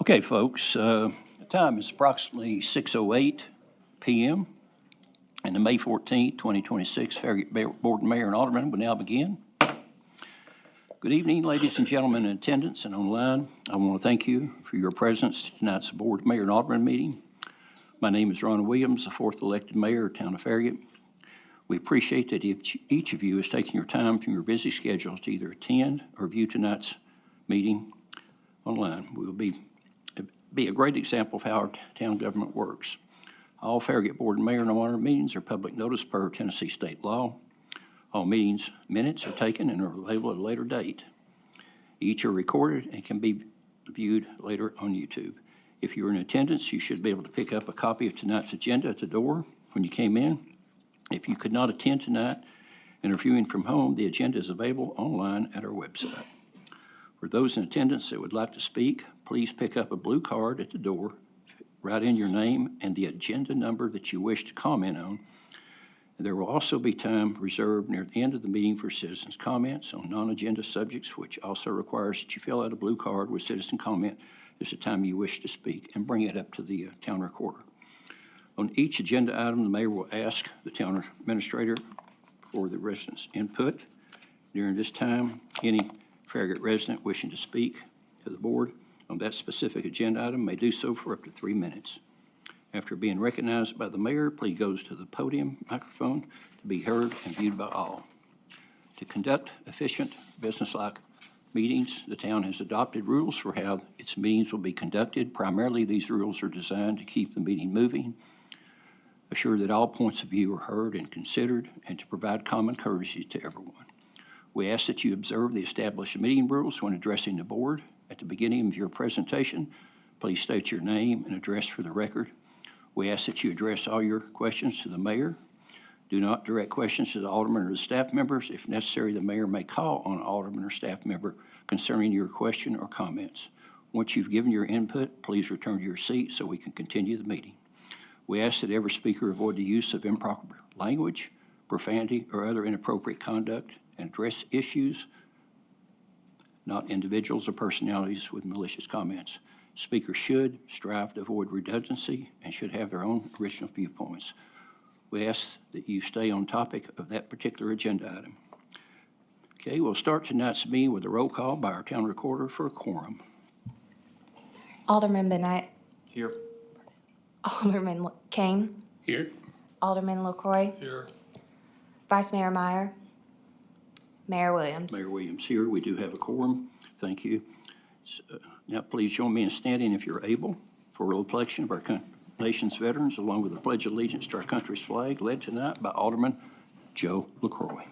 Okay, folks, the time is approximately 6:08 p.m. and the May 14th, 2026 Farragut Board Mayor and Alderman will now begin. Good evening, ladies and gentlemen in attendance and online. I want to thank you for your presence at tonight's Board Mayor and Alderman meeting. My name is Ron Williams, the fourth elected mayor of town of Farragut. We appreciate that each of you is taking your time from your busy schedules to either attend or view tonight's meeting online. We will be a great example of how our town government works. All Farragut Board and Mayor and Alderman meetings are public notice per Tennessee state law. All meetings minutes are taken and are available at a later date. Each are recorded and can be viewed later on YouTube. If you're in attendance, you should be able to pick up a copy of tonight's agenda at the door when you came in. If you could not attend tonight and are viewing from home, the agenda is available online at our website. For those in attendance that would like to speak, please pick up a blue card at the door, write in your name and the agenda number that you wish to comment on. There will also be time reserved near the end of the meeting for citizens' comments on non-agenda subjects, which also requires that you fill out a blue card with citizen comment at the time you wish to speak and bring it up to the town recorder. On each agenda item, the mayor will ask the town administrator for the residents' input. During this time, any Farragut resident wishing to speak to the board on that specific agenda item may do so for up to 3 minutes. After being recognized by the mayor, please goes to the podium microphone to be heard and viewed by all. To conduct efficient, business-like meetings, the town has adopted rules for how its meetings will be conducted. Primarily, these rules are designed to keep the meeting moving, assure that all points of view are heard and considered, and to provide common courtesy to everyone. We ask that you observe the established meeting rules when addressing the board. At the beginning of your presentation, please state your name and address for the record. We ask that you address all your questions to the mayor. Do not direct questions to the alderman or the staff members. If necessary, the mayor may call on an alderman or staff member concerning your question or comments. Once you've given your input, please return to your seat so we can continue the meeting. We ask that every speaker avoid the use of improper language, profanity, or other inappropriate conduct, and address issues, not individuals or personalities with malicious comments. Speakers should strive to avoid redundancy and should have their own original viewpoints. We ask that you stay on topic of that particular agenda item. Okay, we'll start tonight's meeting with a roll call by our town recorder for a quorum. Alderman Bennett. Here. Alderman Kane. Here. Alderman LaCroix. Here. Vice Mayor Meyer. Mayor Williams. Mayor Williams here. We do have a quorum. Thank you. Now please join me in standing if you're able for a reflection of our nation's veterans along with the Pledge of Allegiance to our country's flag led tonight by Alderman Joe LaCroix.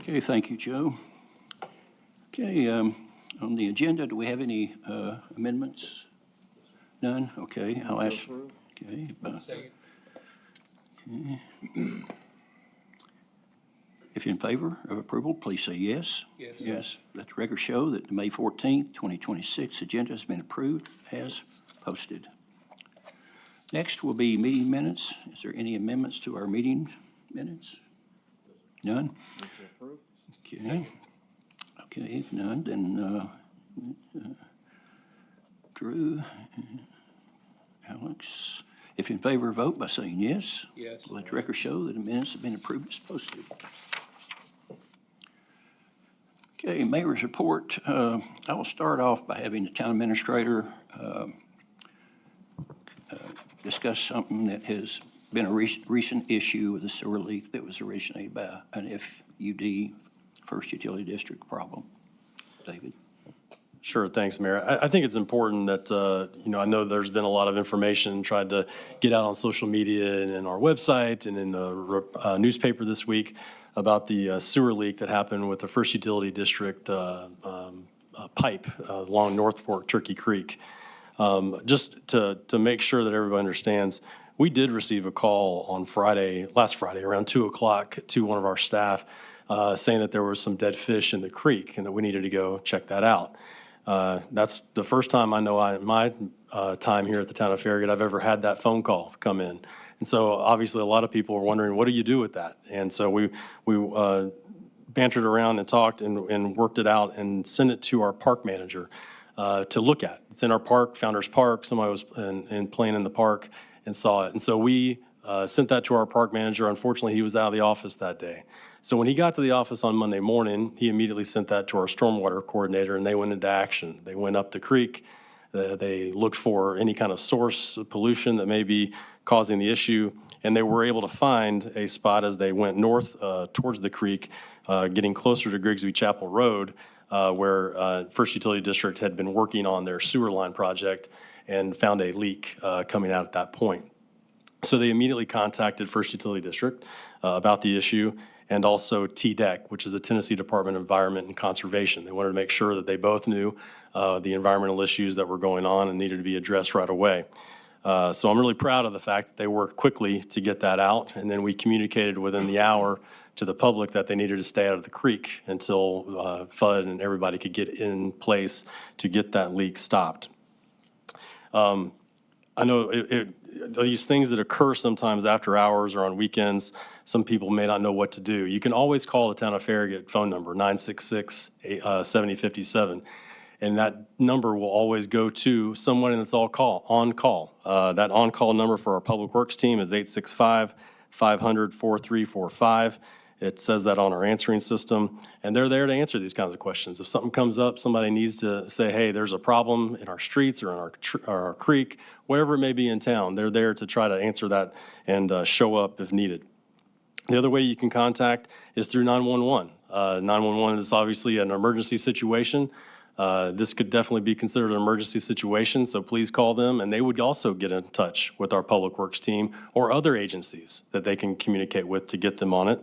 Okay, thank you, Joe. Okay, on the agenda, do we have any amendments? None? Okay, I'll ask. Okay. Okay. If in favor of approval, please say yes. Yes. Yes. Let the record show that the May 14th, 2026 agenda has been approved as posted. Next will be meeting minutes. Is there any amendments to our meeting minutes? None? Okay. Okay, if none, then Drew, Alex, if in favor, vote by saying yes. Yes. Let the record show that the minutes have been approved as posted. Okay, mayor's report. I will start off by having the town administrator discuss something that has been a recent issue with a sewer leak that was originated by an FUD, First Utility District problem. David? Sure, thanks, Mayor. I think it's important that, I know there's been a lot of information tried to get out on social media and in our website and in the newspaper this week about the sewer leak that happened with the First Utility District pipe along North Fork Turkey Creek. Just to make sure that everybody understands, we did receive a call on last Friday, around 2 o'clock to one of our staff saying that there was some dead fish in the creek and that we needed to go check that out. That's the first time I know in my time here at the town of Farragut I've ever had that phone call come in. And so obviously a lot of people are wondering, what do you do with that? And so we bantered around and talked and worked it out and sent it to our park manager to look at. It's in our park, Founders Park. Somebody was playing in the park and saw it. And so we sent that to our park manager. Unfortunately, he was out of the office that day. So when he got to the office on Monday morning, he immediately sent that to our stormwater coordinator, and they went into action. They went up the creek. They looked for any kind of source of pollution that may be causing the issue, and they were able to find a spot as they went north towards the creek, getting closer to Grigsby Chapel Road, where First Utility District had been working on their sewer line project and found a leak coming out at that point. So they immediately contacted First Utility District about the issue, and also TDEC, which is the Tennessee Department of Environment and Conservation. They wanted to make sure that they both knew the environmental issues that were going on and needed to be addressed right away. So I'm really proud of the fact that they worked quickly to get that out, and then we communicated within the hour to the public that they needed to stay out of the creek until FUD and everybody could get in place to get that leak stopped. I know these things that occur sometimes after hours or on weekends, some people may not know what to do. You can always call the town of Farragut phone number, 966-7057. And that number will always go to someone that's on call. That on-call number for our Public Works team is 865-500-4345. It says that on our answering system, and they're there to answer these kinds of questions. If something comes up, somebody needs to say, hey, there's a problem in our streets or in our creek, wherever it may be in town, they're there to try to answer that and show up if needed. The other way you can contact is through 911. 911 is obviously an emergency situation. This could definitely be considered an emergency situation, so please call them, and they would also get in touch with our Public Works team or other agencies that they can communicate with to get them on it.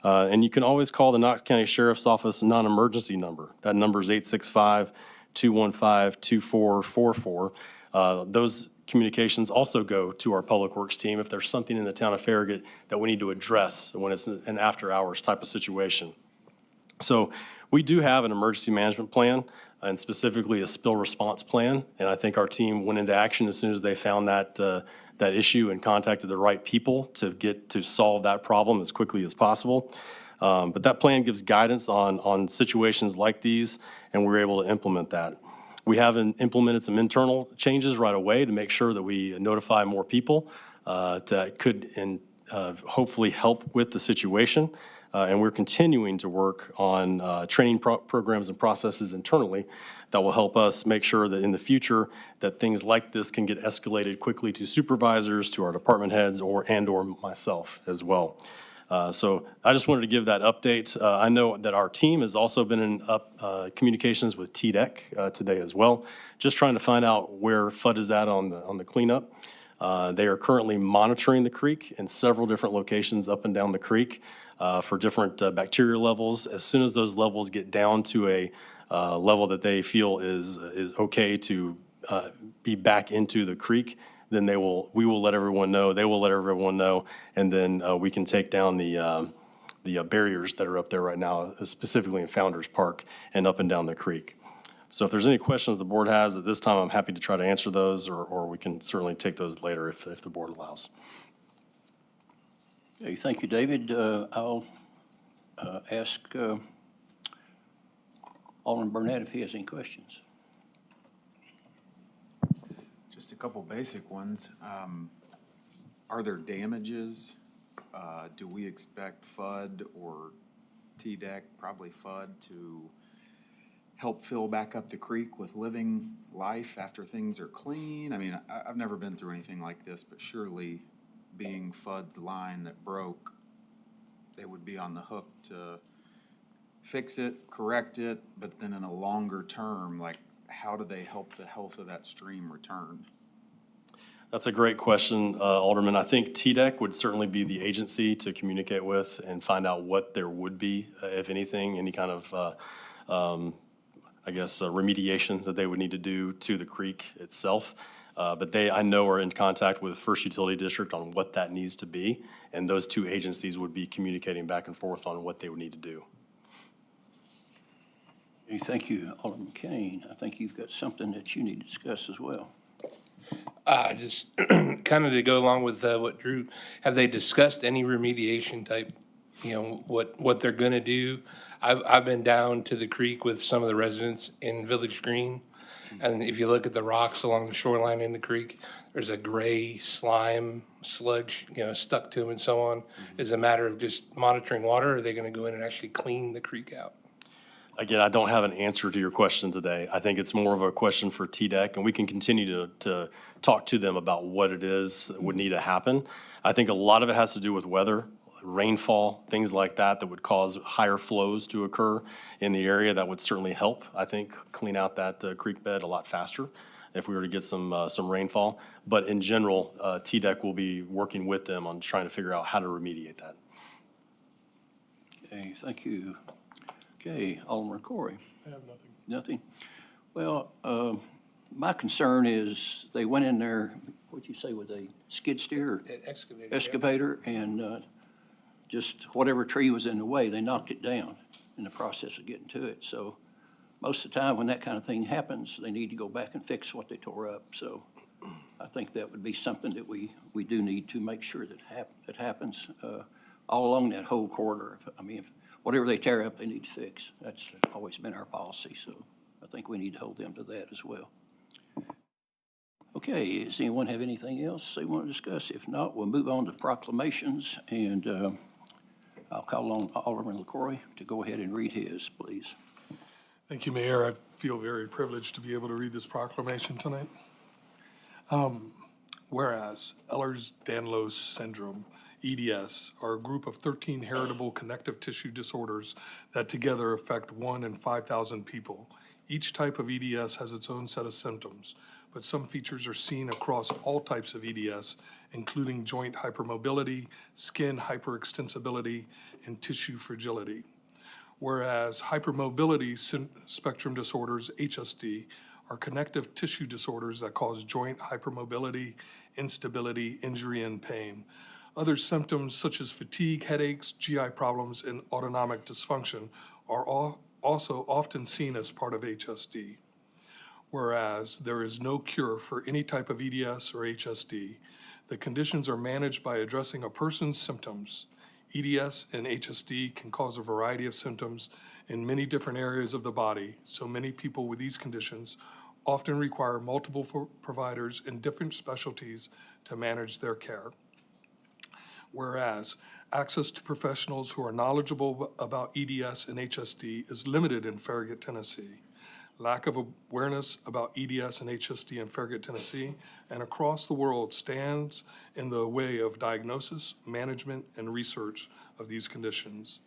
And you can always call the Knox County Sheriff's Office non-emergency number. That number is 865-215-2444. Those communications also go to our Public Works team if there's something in the town of Farragut that we need to address when it's an after-hours type of situation. So we do have an emergency management plan and specifically a spill response plan. And I think our team went into action as soon as they found that issue and contacted the right people to solve that problem as quickly as possible. But that plan gives guidance on situations like these, and we're able to implement that. We have implemented some internal changes right away to make sure that we notify more people that could hopefully help with the situation. And we're continuing to work on training programs and processes internally that will help us make sure that in the future that things like this can get escalated quickly to supervisors, to our department heads, or myself as well. So I just wanted to give that update. I know that our team has also been in communications with TDEC today as well, just trying to find out where FUD is at on the cleanup. They are currently monitoring the creek in several different locations up and down the creek for different bacteria levels. As soon as those levels get down to a level that they feel is okay to be back into the creek, then we will let everyone know, they will let everyone know, and then we can take down the barriers that are up there right now, specifically in Founders Park and up and down the creek. So if there's any questions the board has at this time, I'm happy to try to answer those, or we can certainly take those later if the board allows. Okay, thank you, David. I'll ask Alderman Burnett if he has any questions. Just a couple basic ones. Are there damages? Do we expect FUD or TDEC, probably FUD, to help fill back up the creek with living life after things are clean? I mean, I've never been through anything like this, but surely being FUD's line that broke, they would be on the hook to fix it, correct it, but then in a longer term, like, how do they help the health of that stream return? That's a great question, Alderman. I think TDEC would certainly be the agency to communicate with and find out what there would be, if anything, any kind of remediation that they would need to do to the creek itself. But they, I know, are in contact with First Utility District on what that needs to be, and those two agencies would be communicating back and forth on what they would need to do. Okay, thank you, Alderman Kane. I think you've got something that you need to discuss as well. Just kind of to go along with what Drew, have they discussed any remediation type, what they're going to do? I've been down to the creek with some of the residents in Village Green, and if you look at the rocks along the shoreline in the creek, there's a gray slime sludge, stuck to them and so on. Is it a matter of just monitoring water, or are they going to go in and actually clean the creek out? Again, I don't have an answer to your question today. I think it's more of a question for TDEC, and we can continue to talk to them about what it is that would need to happen. I think a lot of it has to do with weather, rainfall, things like that would cause higher flows to occur in the area. That would certainly help, I think, clean out that creek bed a lot faster if we were to get some rainfall. But in general, TDEC will be working with them on trying to figure out how to remediate that. Okay, thank you. Okay, Alderman Corey. I have nothing. Nothing? Well, my concern is they went in there, what'd you say, with a skid steer or Excavator. excavator, and just whatever tree was in the way, they knocked it down in the process of getting to it. So most of the time when that kind of thing happens, they need to go back and fix what they tore up. So I think that would be something that we do need to make sure that happens all along that whole corridor. I mean, whatever they tear up, they need to fix. That's always been our policy, so I think we need to hold them to that as well. Okay, does anyone have anything else they want to discuss? If not, we'll move on to proclamations, and I'll call on Alderman LaCroix to go ahead and read his, please. Thank you, Mayor. I feel very privileged to be able to read this proclamation tonight. Whereas Ehlers-Danlos syndrome, EDS, are a group of 13 heritable connective tissue disorders that together affect 1 in 5,000 people. Each type of EDS has its own set of symptoms, but some features are seen across all types of EDS, including joint hypermobility, skin hyperextensibility, and tissue fragility. Whereas hypermobility spectrum disorders, HSD, are connective tissue disorders that cause joint hypermobility, instability, injury, and pain. Other symptoms such as fatigue, headaches, GI problems, and autonomic dysfunction are also often seen as part of HSD. Whereas there is no cure for any type of EDS or HSD, the conditions are managed by addressing a person's symptoms. EDS and HSD can cause a variety of symptoms in many different areas of the body, so many people with these conditions often require multiple providers in different specialties to manage their care. Whereas access to professionals who are knowledgeable about EDS and HSD is limited in Farragut, Tennessee. Lack of awareness about EDS and HSD in Farragut, Tennessee, and across the world stands in the way of diagnosis, management, and research of these conditions.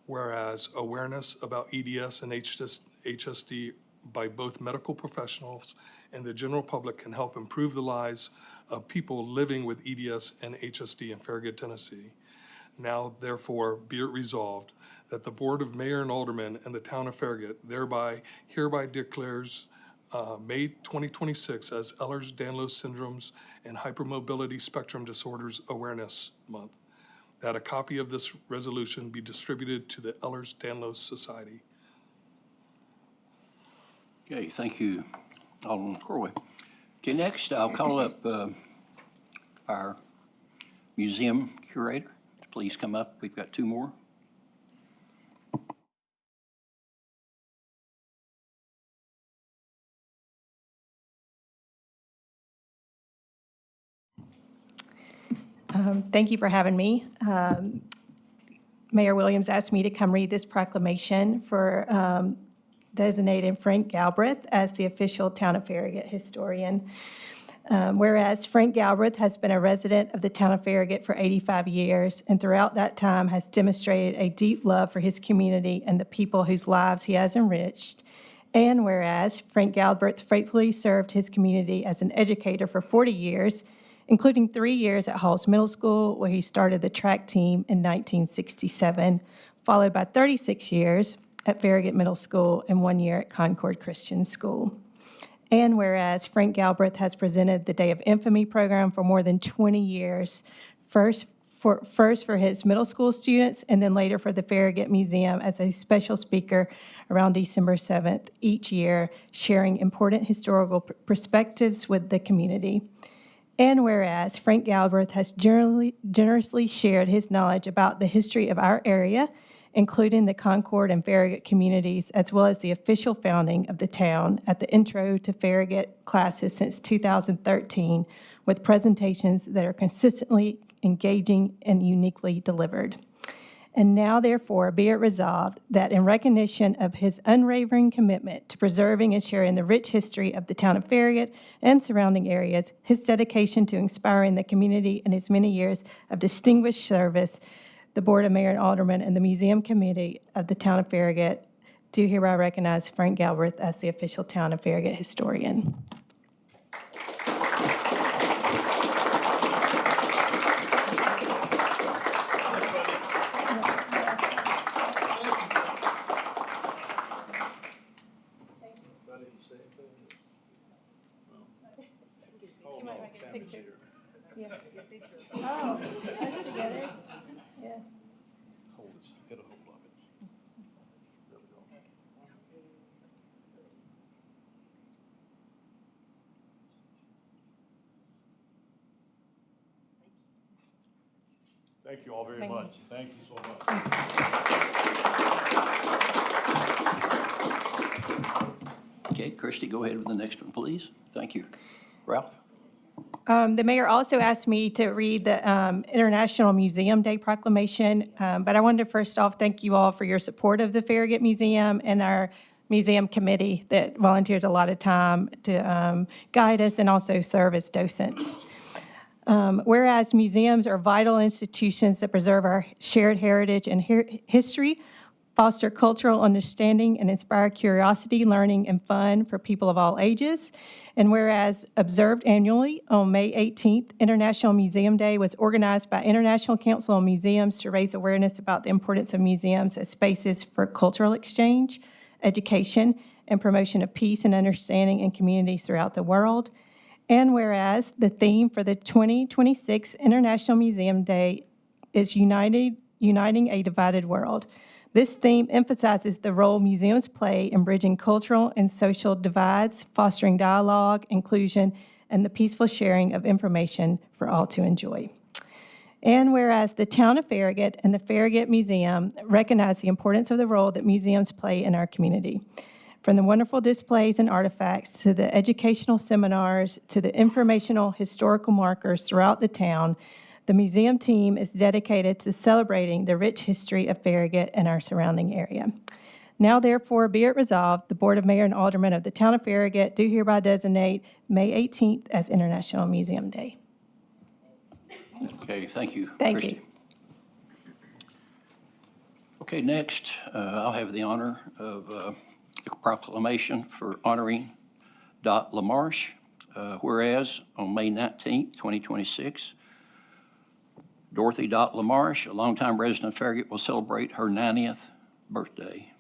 Whereas awareness about EDS and HSD by both medical professionals and the general public can help improve the lives of people living with EDS and HSD in Farragut, Tennessee. Now, therefore, be it resolved that the Board of Mayor and Aldermen and the Town of Farragut hereby declares May 2026 as Ehlers-Danlos Syndromes and Hypermobility Spectrum Disorders Awareness Month. That a copy of this resolution be distributed to the Ehlers-Danlos Society. Okay, thank you, Alderman LaCroix. Okay, next I'll call up our museum curator. Please come up. We've got two more. Thank you for having me. Mayor Williams asked me to come read this proclamation for designating Frank Galbraith as the official Town of Farragut historian. Whereas Frank Galbraith has been a resident of the Town of Farragut for 85 years, and throughout that time has demonstrated a deep love for his community and the people whose lives he has enriched. And whereas Frank Galbraith faithfully served his community as an educator for 40 years, including 3 years at Halls Middle School, where he started the track team in 1967, followed by 36 years at Farragut Middle School and 1 year at Concord Christian School. And whereas Frank Galbraith has presented the Day of Infamy program for more than 20 years, first for his middle school students and then later for the Farragut Museum as a special speaker around December 7th each year, sharing important historical perspectives with the community. And whereas Frank Galbraith has generously shared his knowledge about the history of our area, including the Concord and Farragut communities, as well as the official founding of the town at the Intro to Farragut classes since 2013, with presentations that are consistently engaging and uniquely delivered. And now, therefore, be it resolved that in recognition of his unwavering commitment to preserving and sharing the rich history of the town of Farragut and surrounding areas, his dedication to inspiring the community and his many years of distinguished service, the Board of Mayor and Aldermen and the Museum Committee of the town of Farragut do hereby recognize Frank Galbraith as the official town of Farragut historian. She might make a picture. Yeah. Oh, that's together? Yeah. Get a hold of it. Thank you all very Thank you. much. Thank you so much. Okay, Christie, go ahead with the next one, please. Thank you. Ralph? The mayor also asked me to read the International Museum Day proclamation, but I wanted to first off thank you all for your support of the Farragut Museum and our museum committee that volunteers a lot of time to guide us and also serve as docents. Whereas museums are vital institutions that preserve our shared heritage and history, foster cultural understanding, and inspire curiosity, learning, and fun for people of all ages. And whereas observed annually on May 18th, International Museum Day was organized by International Council on Museums to raise awareness about the importance of museums as spaces for cultural exchange, education, and promotion of peace and understanding in communities throughout the world. And whereas the theme for the 2026 International Museum Day is Uniting a Divided World. This theme emphasizes the role museums play in bridging cultural and social divides, fostering dialogue, inclusion, and the peaceful sharing of information for all to enjoy. And whereas the town of Farragut and the Farragut Museum recognize the importance of the role that museums play in our community. From the wonderful displays and artifacts to the educational seminars to the informational historical markers throughout the town, the museum team is dedicated to celebrating the rich history of Farragut and our surrounding area. Now, therefore, be it resolved, the Board of Mayor and Aldermen of the town of Farragut do hereby designate May 18th as International Museum Day. Okay, thank you. Thank Christie. you. Okay, next, I'll have the honor of the proclamation for honoring Dot LaMarche. Whereas on May 19th, 2026, Dorothy Dot LaMarche, a longtime resident of Farragut, will celebrate her 90th birthday.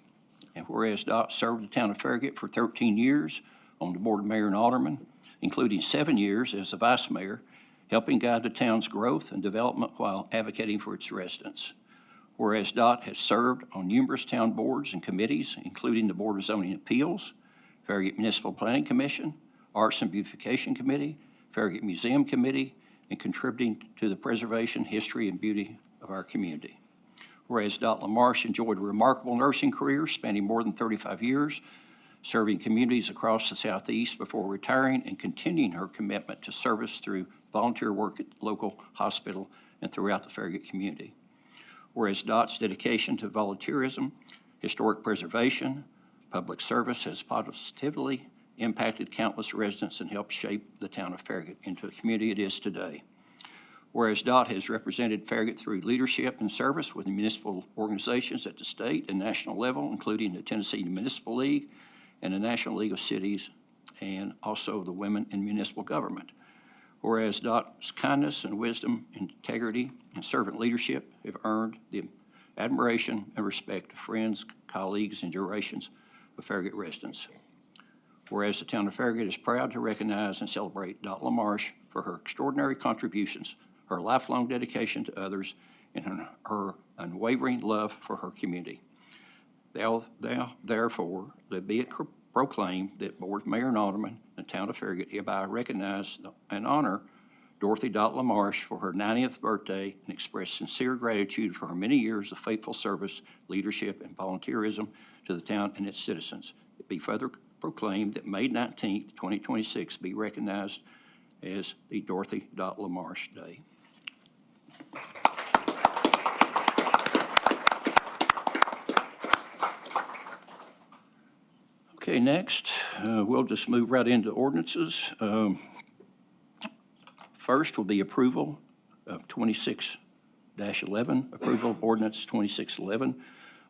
And whereas Dot served the town of Farragut for 13 years on the Board of Mayor and Aldermen, including 7 years as the vice mayor, helping guide the town's growth and development while advocating for its residents. Whereas Dot has served on numerous town boards and committees, including the Board of Zoning Appeals, Farragut Municipal Planning Commission, Arts and Beautification Committee, Farragut Museum Committee, and contributing to the preservation, history, and beauty of our community. Whereas Dot LaMarche enjoyed a remarkable nursing career spanning more than 35 years, serving communities across the Southeast before retiring and continuing her commitment to service through volunteer work at the local hospital and throughout the Farragut community. Whereas Dot's dedication to volunteerism, historic preservation, public service has positively impacted countless residents and helped shape the town of Farragut into the community it is today. Whereas Dot has represented Farragut through leadership and service with municipal organizations at the state and national level, including the Tennessee Municipal League and the National League of Cities, and also the Women in Municipal Government. Whereas Dot's kindness and wisdom, integrity, and servant leadership have earned the admiration, and respect to friends, colleagues, and generations of Farragut residents. Whereas the town of Farragut is proud to recognize and celebrate Dot LaMarche for her extraordinary contributions, her lifelong dedication to others, and her unwavering love for her community. Therefore, let be it proclaimed that Board of Mayor and Alderman and the town of Farragut hereby recognize and honor Dorothy Dot LaMarche for her 90th birthday and express sincere gratitude for her many years of faithful service, leadership, and volunteerism to the town and its citizens. It be further proclaimed that May 19th, 2026 be recognized as the Dorothy Dot LaMarche Day. Okay, next, we'll just move right into ordinances. First will be approval of 26-11, approval of ordinance 2611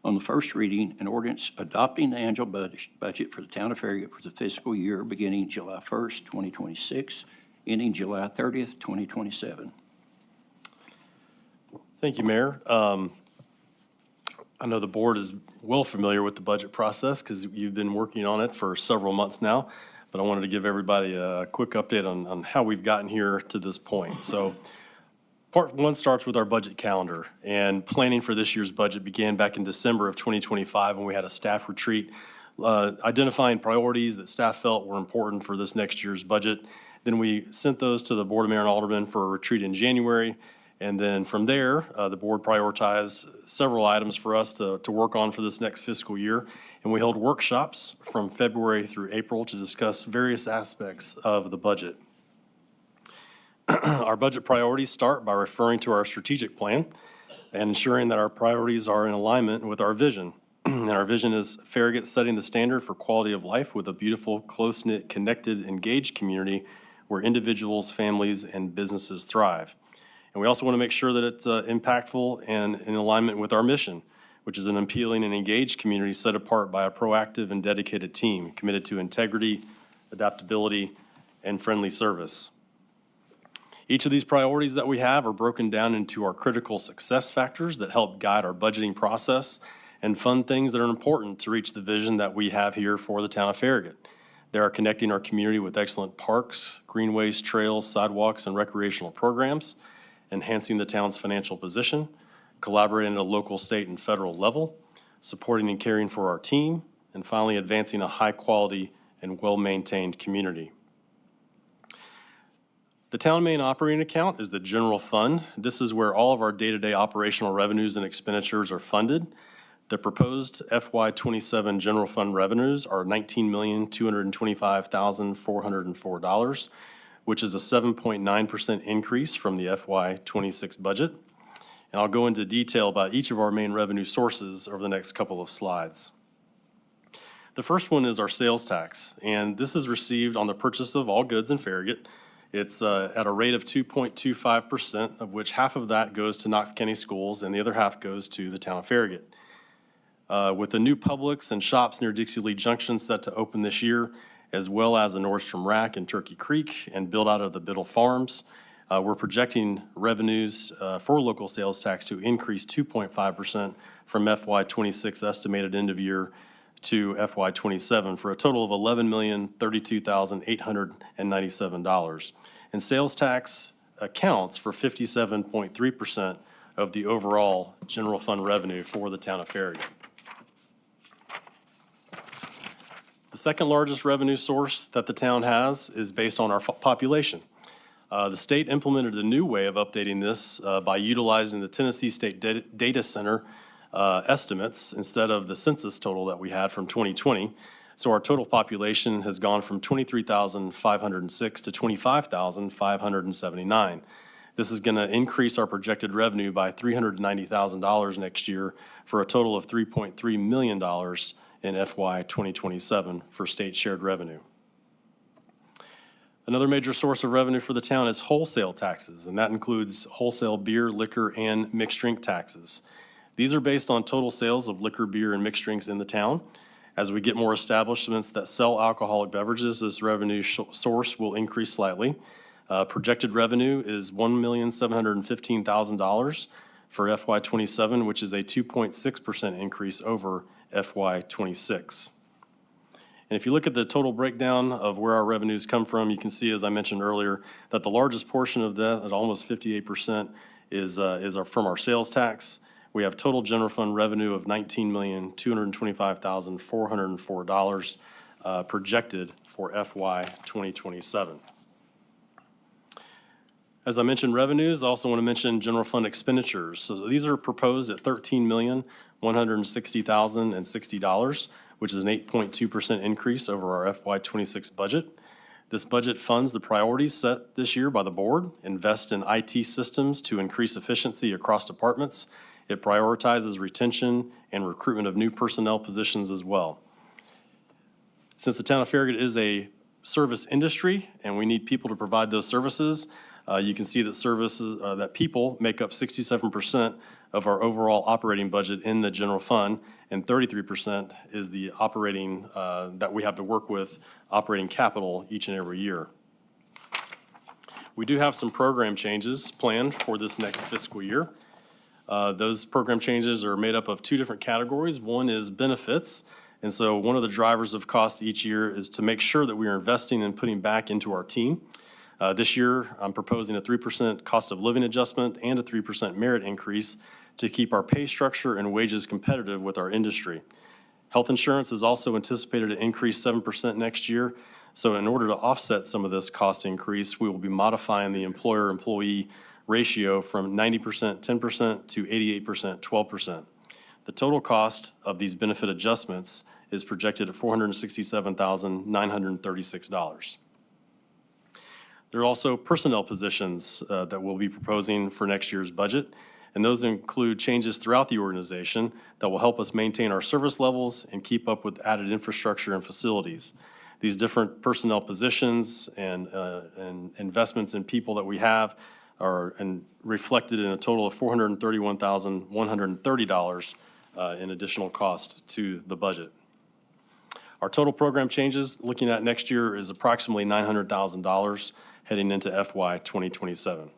on the first reading, an ordinance adopting the annual budget for the town of Farragut for the fiscal year beginning July 1st, 2026, ending July 30th, 2027. Thank you, Mayor. I know the board is well familiar with the budget process because you've been working on it for several months now, but I wanted to give everybody a quick update on how we've gotten here to this point. So part one starts with our budget calendar, and planning for this year's budget began back in December of 2025 when we had a staff retreat identifying priorities that staff felt were important for this next year's budget. Then we sent those to the Board of Mayor and Alderman for a retreat in January. And then from there, the board prioritized several items for us to work on for this next fiscal year. And we held workshops from February through April to discuss various aspects of the budget. Our budget priorities start by referring to our strategic plan and ensuring that our priorities are in alignment with our vision. And our vision is Farragut setting the standard for quality of life with a beautiful, close-knit, connected, engaged community where individuals, families, and businesses thrive. And we also want to make sure that it's impactful and in alignment with our mission, which is an appealing and engaged community set apart by a proactive and dedicated team committed to integrity, adaptability, and friendly service. Each of these priorities that we have are broken down into our critical success factors that help guide our budgeting process and fund things that are important to reach the vision that we have here for the town of Farragut. They are connecting our community with excellent parks, greenways, trails, sidewalks, and recreational programs, enhancing the town's financial position, collaborating at a local, state, and federal level, supporting and caring for our team, and finally advancing a high-quality and well-maintained community. The town main operating account is the general fund. This is where all of our day-to-day operational revenues and expenditures are funded. The proposed FY27 general fund revenues are $19,225,404, which is a 7.9% increase from the FY26 budget. And I'll go into detail about each of our main revenue sources over the next couple of slides. The first one is our sales tax, and this is received on the purchase of all goods in Farragut. It's at a rate of 2.25%, of which half of that goes to Knox County Schools and the other half goes to the town of Farragut. With the new Publix and shops near Dixie Lee Junction set to open this year, as well as a Nordstrom Rack in Turkey Creek and build out of the Biddle Farms, we're projecting revenues for local sales tax to increase 2.5% from FY26 estimated end of year to FY27 for a total of $11,032,897. And sales tax accounts for 57.3% of the overall general fund revenue for the town of Farragut. The second largest revenue source that the town has is based on our population. The state implemented a new way of updating this by utilizing the Tennessee State Data Center estimates instead of the census total that we had from 2020. So our total population has gone from 23,506 to 25,579. This is going to increase our projected revenue by $390,000 next year for a total of $3.3 million in FY 2027 for state shared revenue. Another major source of revenue for the town is wholesale taxes, and that includes wholesale beer, liquor, and mixed drink taxes. These are based on total sales of liquor, beer, and mixed drinks in the town. As we get more establishments that sell alcoholic beverages, this revenue source will increase slightly. Projected revenue is $1,715,000 for FY '27, which is a 2.6% increase over FY '26. And if you look at the total breakdown of where our revenues come from, you can see, as I mentioned earlier, that the largest portion of that, at almost 58%, is from our sales tax. We have total general fund revenue of $19,225,404 projected for FY 2027. As I mentioned revenues, I also want to mention general fund expenditures. So these are proposed at $13,160,060, which is an 8.2% increase over our FY '26 budget. This budget funds the priorities set this year by the board, invest in IT systems to increase efficiency across departments. It prioritizes retention and recruitment of new personnel positions as well. Since the town of Farragut is a service industry and we need people to provide those services, you can see that people make up 67% of our overall operating budget in the general fund, and 33% is the operating, that we have to work with, operating capital each and every year. We do have some program changes planned for this next fiscal year. Those program changes are made up of two different categories. One is benefits, and so one of the drivers of cost each year is to make sure that we are investing and putting back into our team. This year, I'm proposing a 3% cost of living adjustment and a 3% merit increase to keep our pay structure and wages competitive with our industry. Health insurance is also anticipated to increase 7% next year. So in order to offset some of this cost increase, we will be modifying the employer-employee ratio from 90% 10% to 88% 12%. The total cost of these benefit adjustments is projected at $467,936. There are also personnel positions that we'll be proposing for next year's budget, and those include changes throughout the organization that will help us maintain our service levels and keep up with added infrastructure and facilities. These different personnel positions and investments in people that we have are reflected in a total of $431,130 in additional cost to the budget. Our total program changes looking at next year is approximately $900,000 heading into FY 2027. And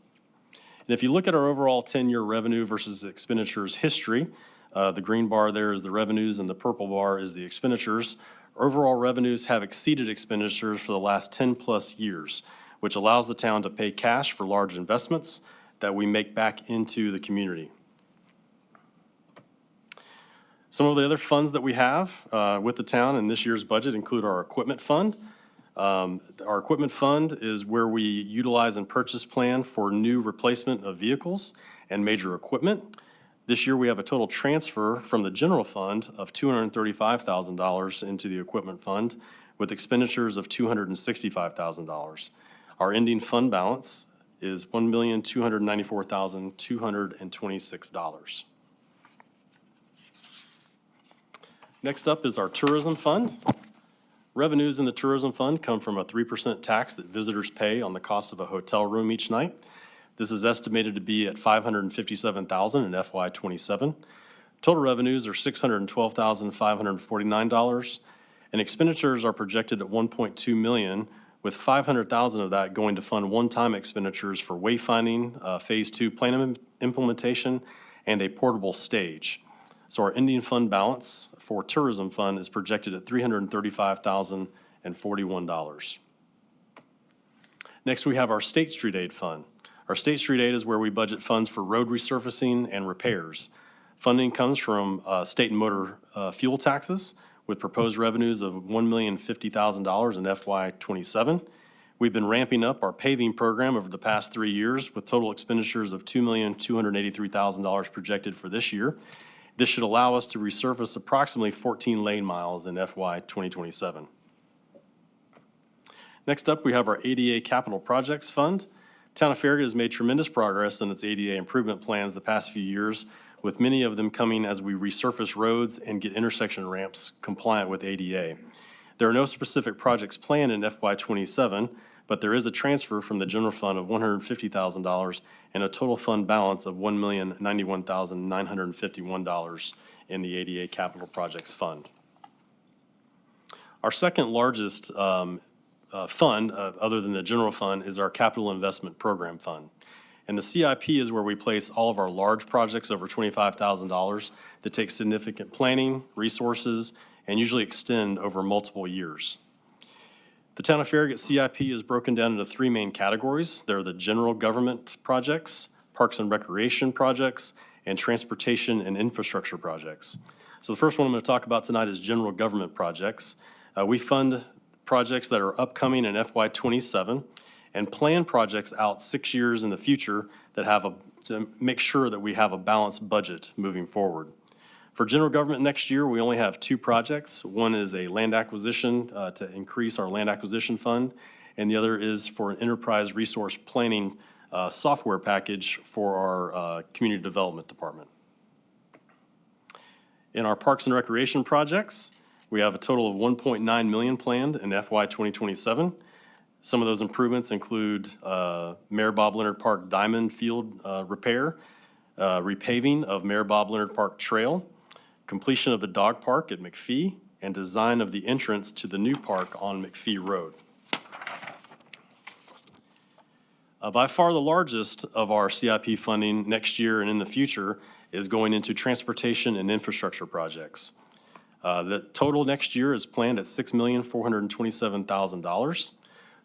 if you look at our overall 10-year revenue versus expenditures history, the green bar there is the revenues and the purple bar is the expenditures. Overall revenues have exceeded expenditures for the last 10-plus years, which allows the town to pay cash for large investments that we make back into the community. Some of the other funds that we have with the town in this year's budget include our equipment fund. Our equipment fund is where we utilize and purchase plan for new replacement of vehicles and major equipment. This year, we have a total transfer from the general fund of $235,000 into the equipment fund with expenditures of $265,000. Our ending fund balance is $1,294,226. Next up is our tourism fund. Revenues in the tourism fund come from a 3% tax that visitors pay on the cost of a hotel room each night. This is estimated to be at $557,000 in FY '27. Total revenues are $612,549, and expenditures are projected at $1.2 million, with $500,000 of that going to fund one-time expenditures for wayfinding, Phase 2 plan implementation, and a portable stage. So our ending fund balance for tourism fund is projected at $335,041. Next, we have our State Street Aid Fund. Our State Street Aid is where we budget funds for road resurfacing and repairs. Funding comes from state and motor fuel taxes with proposed revenues of $1,050,000 in FY '27. We've been ramping up our paving program over the past 3 years with total expenditures of $2,283,000 projected for this year. This should allow us to resurface approximately 14 lane miles in FY 2027. Next up, we have our ADA Capital Projects Fund. Town of Farragut has made tremendous progress in its ADA improvement plans the past few years, with many of them coming as we resurface roads and get intersection ramps compliant with ADA. There are no specific projects planned in FY '27, but there is a transfer from the general fund of $150,000 and a total fund balance of $1,091,951 in the ADA Capital Projects Fund. Our second largest fund, other than the general fund, is our Capital Investment Program Fund. And the CIP is where we place all of our large projects over $25,000 that take significant planning, resources, and usually extend over multiple years. The Town of Farragut CIP is broken down into three main categories. They're the general government projects, parks and recreation projects, and transportation and infrastructure projects. So the first one I'm going to talk about tonight is general government projects. We fund projects that are upcoming in FY '27 and plan projects out 6 years in the future that to make sure that we have a balanced budget moving forward. For general government next year, we only have two projects. One is a land acquisition to increase our land acquisition fund, and the other is for an enterprise resource planning software package for our community development department. In our parks and recreation projects, we have a total of $1.9 million planned in FY 2027. Some of those improvements include Mayor Bob Leonard Park Diamond Field repair, repaving of Mayor Bob Leonard Park Trail, completion of the dog park at McPhee, and design of the entrance to the new park on McPhee Road. By far the largest of our CIP funding next year and in the future is going into transportation and infrastructure projects. The total next year is planned at $6,427,000.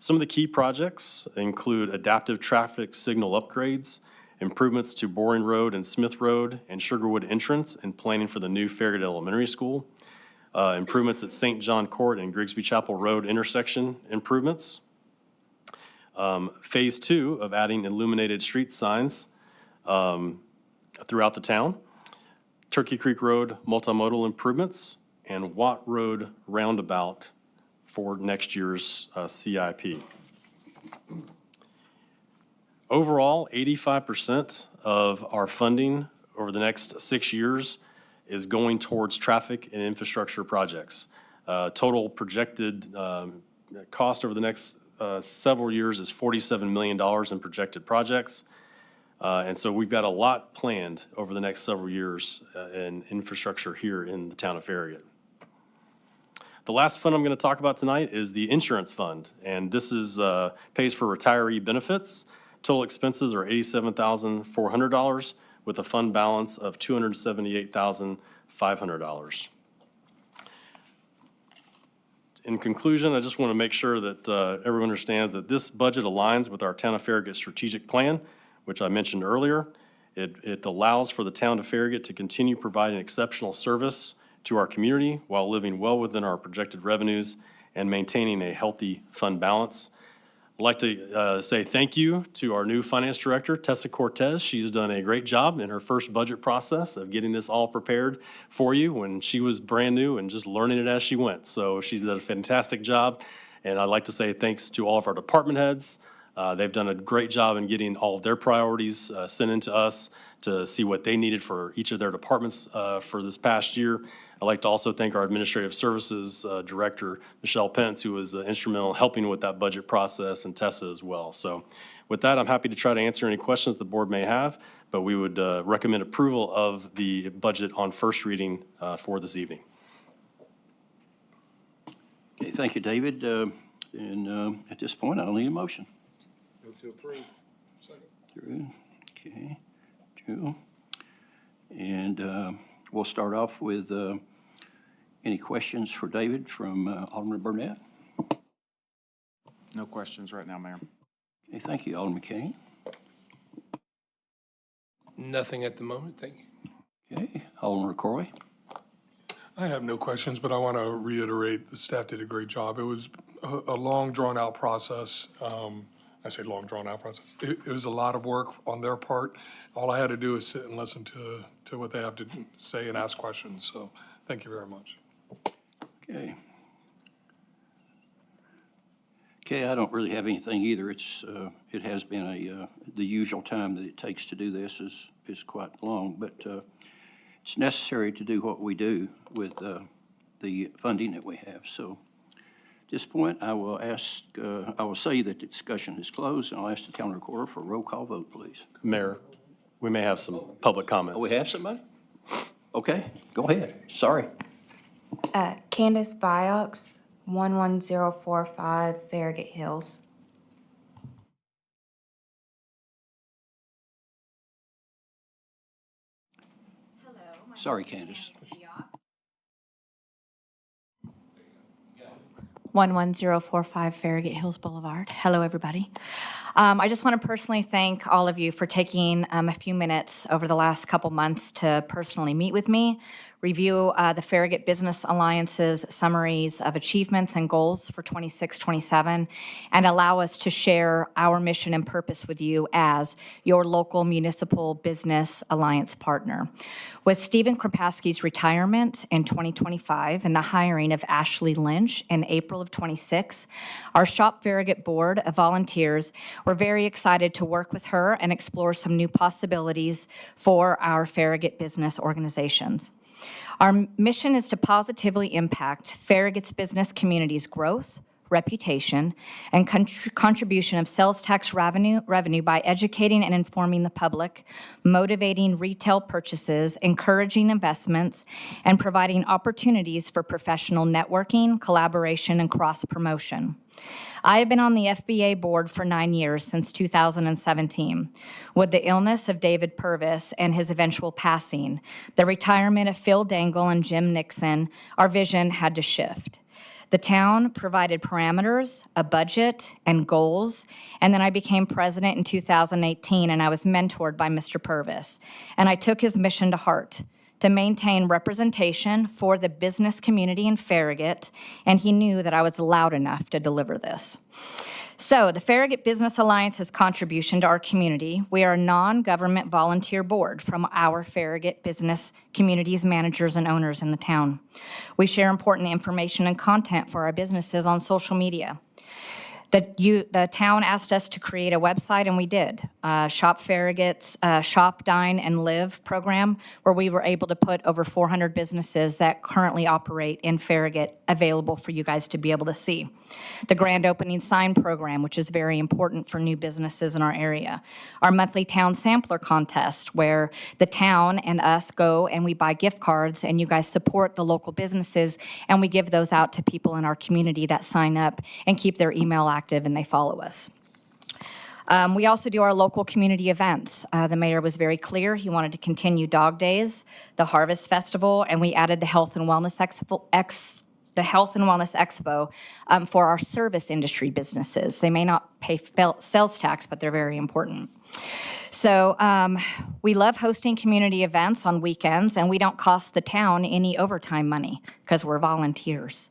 Some of the key projects include adaptive traffic signal upgrades, improvements to Boring Road and Smith Road and Sugarwood entrance and planning for the new Farragut Elementary School, improvements at St. John Court and Grigsby Chapel Road intersection improvements, Phase 2 of adding illuminated street signs throughout the town, Turkey Creek Road multimodal improvements, and Watt Road roundabout for next year's CIP. Overall, 85% of our funding over the next 6 years is going towards traffic and infrastructure projects. Total projected cost over the next several years is $47 million in projected projects. And so we've got a lot planned over the next several years in infrastructure here in the town of Farragut. The last fund I'm going to talk about tonight is the insurance fund, and this is pays for retiree benefits. Total expenses are $87,400 with a fund balance of $278,500. In conclusion, I just want to make sure that everyone understands that this budget aligns with our Town of Farragut strategic plan, which I mentioned earlier. It allows for the Town of Farragut to continue providing exceptional service to our community while living well within our projected revenues and maintaining a healthy fund balance. I'd like to say thank you to our new finance director, Tessa Cortez. She's done a great job in her first budget process of getting this all prepared for you when she was brand new and just learning it as she went. So she's done a fantastic job. And I'd like to say thanks to all of our department heads. They've done a great job in getting all of their priorities sent into us to see what they needed for each of their departments for this past year. I'd like to also thank our Administrative Services Director, Michelle Pence, who was instrumental in helping with that budget process, and Tessa as well. So with that, I'm happy to try to answer any questions the board may have, but we would recommend approval of the budget on first reading for this evening. Okay, thank you, David. And at this point, I'll need a motion. Move to approve. Second. Drew, okay, Drew. And we'll start off with any questions for David from Alderman Burnett? No questions right now, Mayor. Okay, thank you, Alderman Kane. Nothing at the moment, thank you. Okay, Alderman LaCroy. I have no questions, but I want to reiterate the staff did a great job. It was a long, drawn-out process. I say long, drawn-out process. It was a lot of work on their part. All I had to do is sit and listen to what they have to say and ask questions. So thank you very much. Okay. Okay, I don't really have anything either. It's it has been the usual time that it takes to do this is quite long, but it's necessary to do what we do with the funding that we have. So at this point, I will say that the discussion is closed, and I'll ask the town recorder for a roll call vote, please. Mayor, we may have some public comments. Oh, we have somebody? Okay, go ahead. Sorry. Candace Viox, 11045 Farragut Hills. Sorry, Candace. 11045 Farragut Hills Boulevard. Hello, everybody. I just want to personally thank all of you for taking a few minutes over the last couple months to personally meet with me, review the Farragut Business Alliance's summaries of achievements and goals for 26-27, and allow us to share our mission and purpose with you as your local municipal business alliance partner. With Stephen Kropaski's retirement in 2025 and the hiring of Ashley Lynch in April of 26, our Shop Farragut board of volunteers were very excited to work with her and explore some new possibilities for our Farragut business organizations. Our mission is to positively impact Farragut's business community's growth, reputation, and contribution of sales tax revenue by educating and informing the public, motivating retail purchases, encouraging investments, and providing opportunities for professional networking, collaboration, and cross-promotion. I have been on the FBA board for 9 years, since 2017. With the illness of David Purvis and his eventual passing, the retirement of Phil Dangle and Jim Nixon, our vision had to shift. The town provided parameters, a budget, and goals, and then I became president in 2018, and I was mentored by Mr. Purvis. And I took his mission to heart, to maintain representation for the business community in Farragut, and he knew that I was loud enough to deliver this. So the Farragut Business Alliance's contribution to our community, we are a non-government volunteer board from our Farragut business communities, managers, and owners in the town. We share important information and content for our businesses on social media. The town asked us to create a website, and we did. Shop Farragut's Shop, Dine, and Live program, where we were able to put over 400 businesses that currently operate in Farragut available for you guys to be able to see. The grand opening sign program, which is very important for new businesses in our area. Our monthly town sampler contest, where the town and us go and we buy gift cards, and you guys support the local businesses, and we give those out to people in our community that sign up and keep their email active and they follow us. We also do our local community events. The mayor was very clear. He wanted to continue Dog Days, the Harvest Festival, and we added the Health and Wellness Expo for our service industry businesses. They may not pay sales tax, but they're very important. So we love hosting community events on weekends, and we don't cost the town any overtime money because we're volunteers.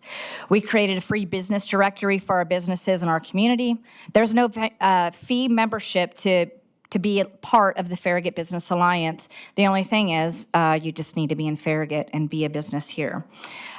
We created a free business directory for our businesses in our community. There's no fee membership to be a part of the Farragut Business Alliance. The only thing is you just need to be in Farragut and be a business here.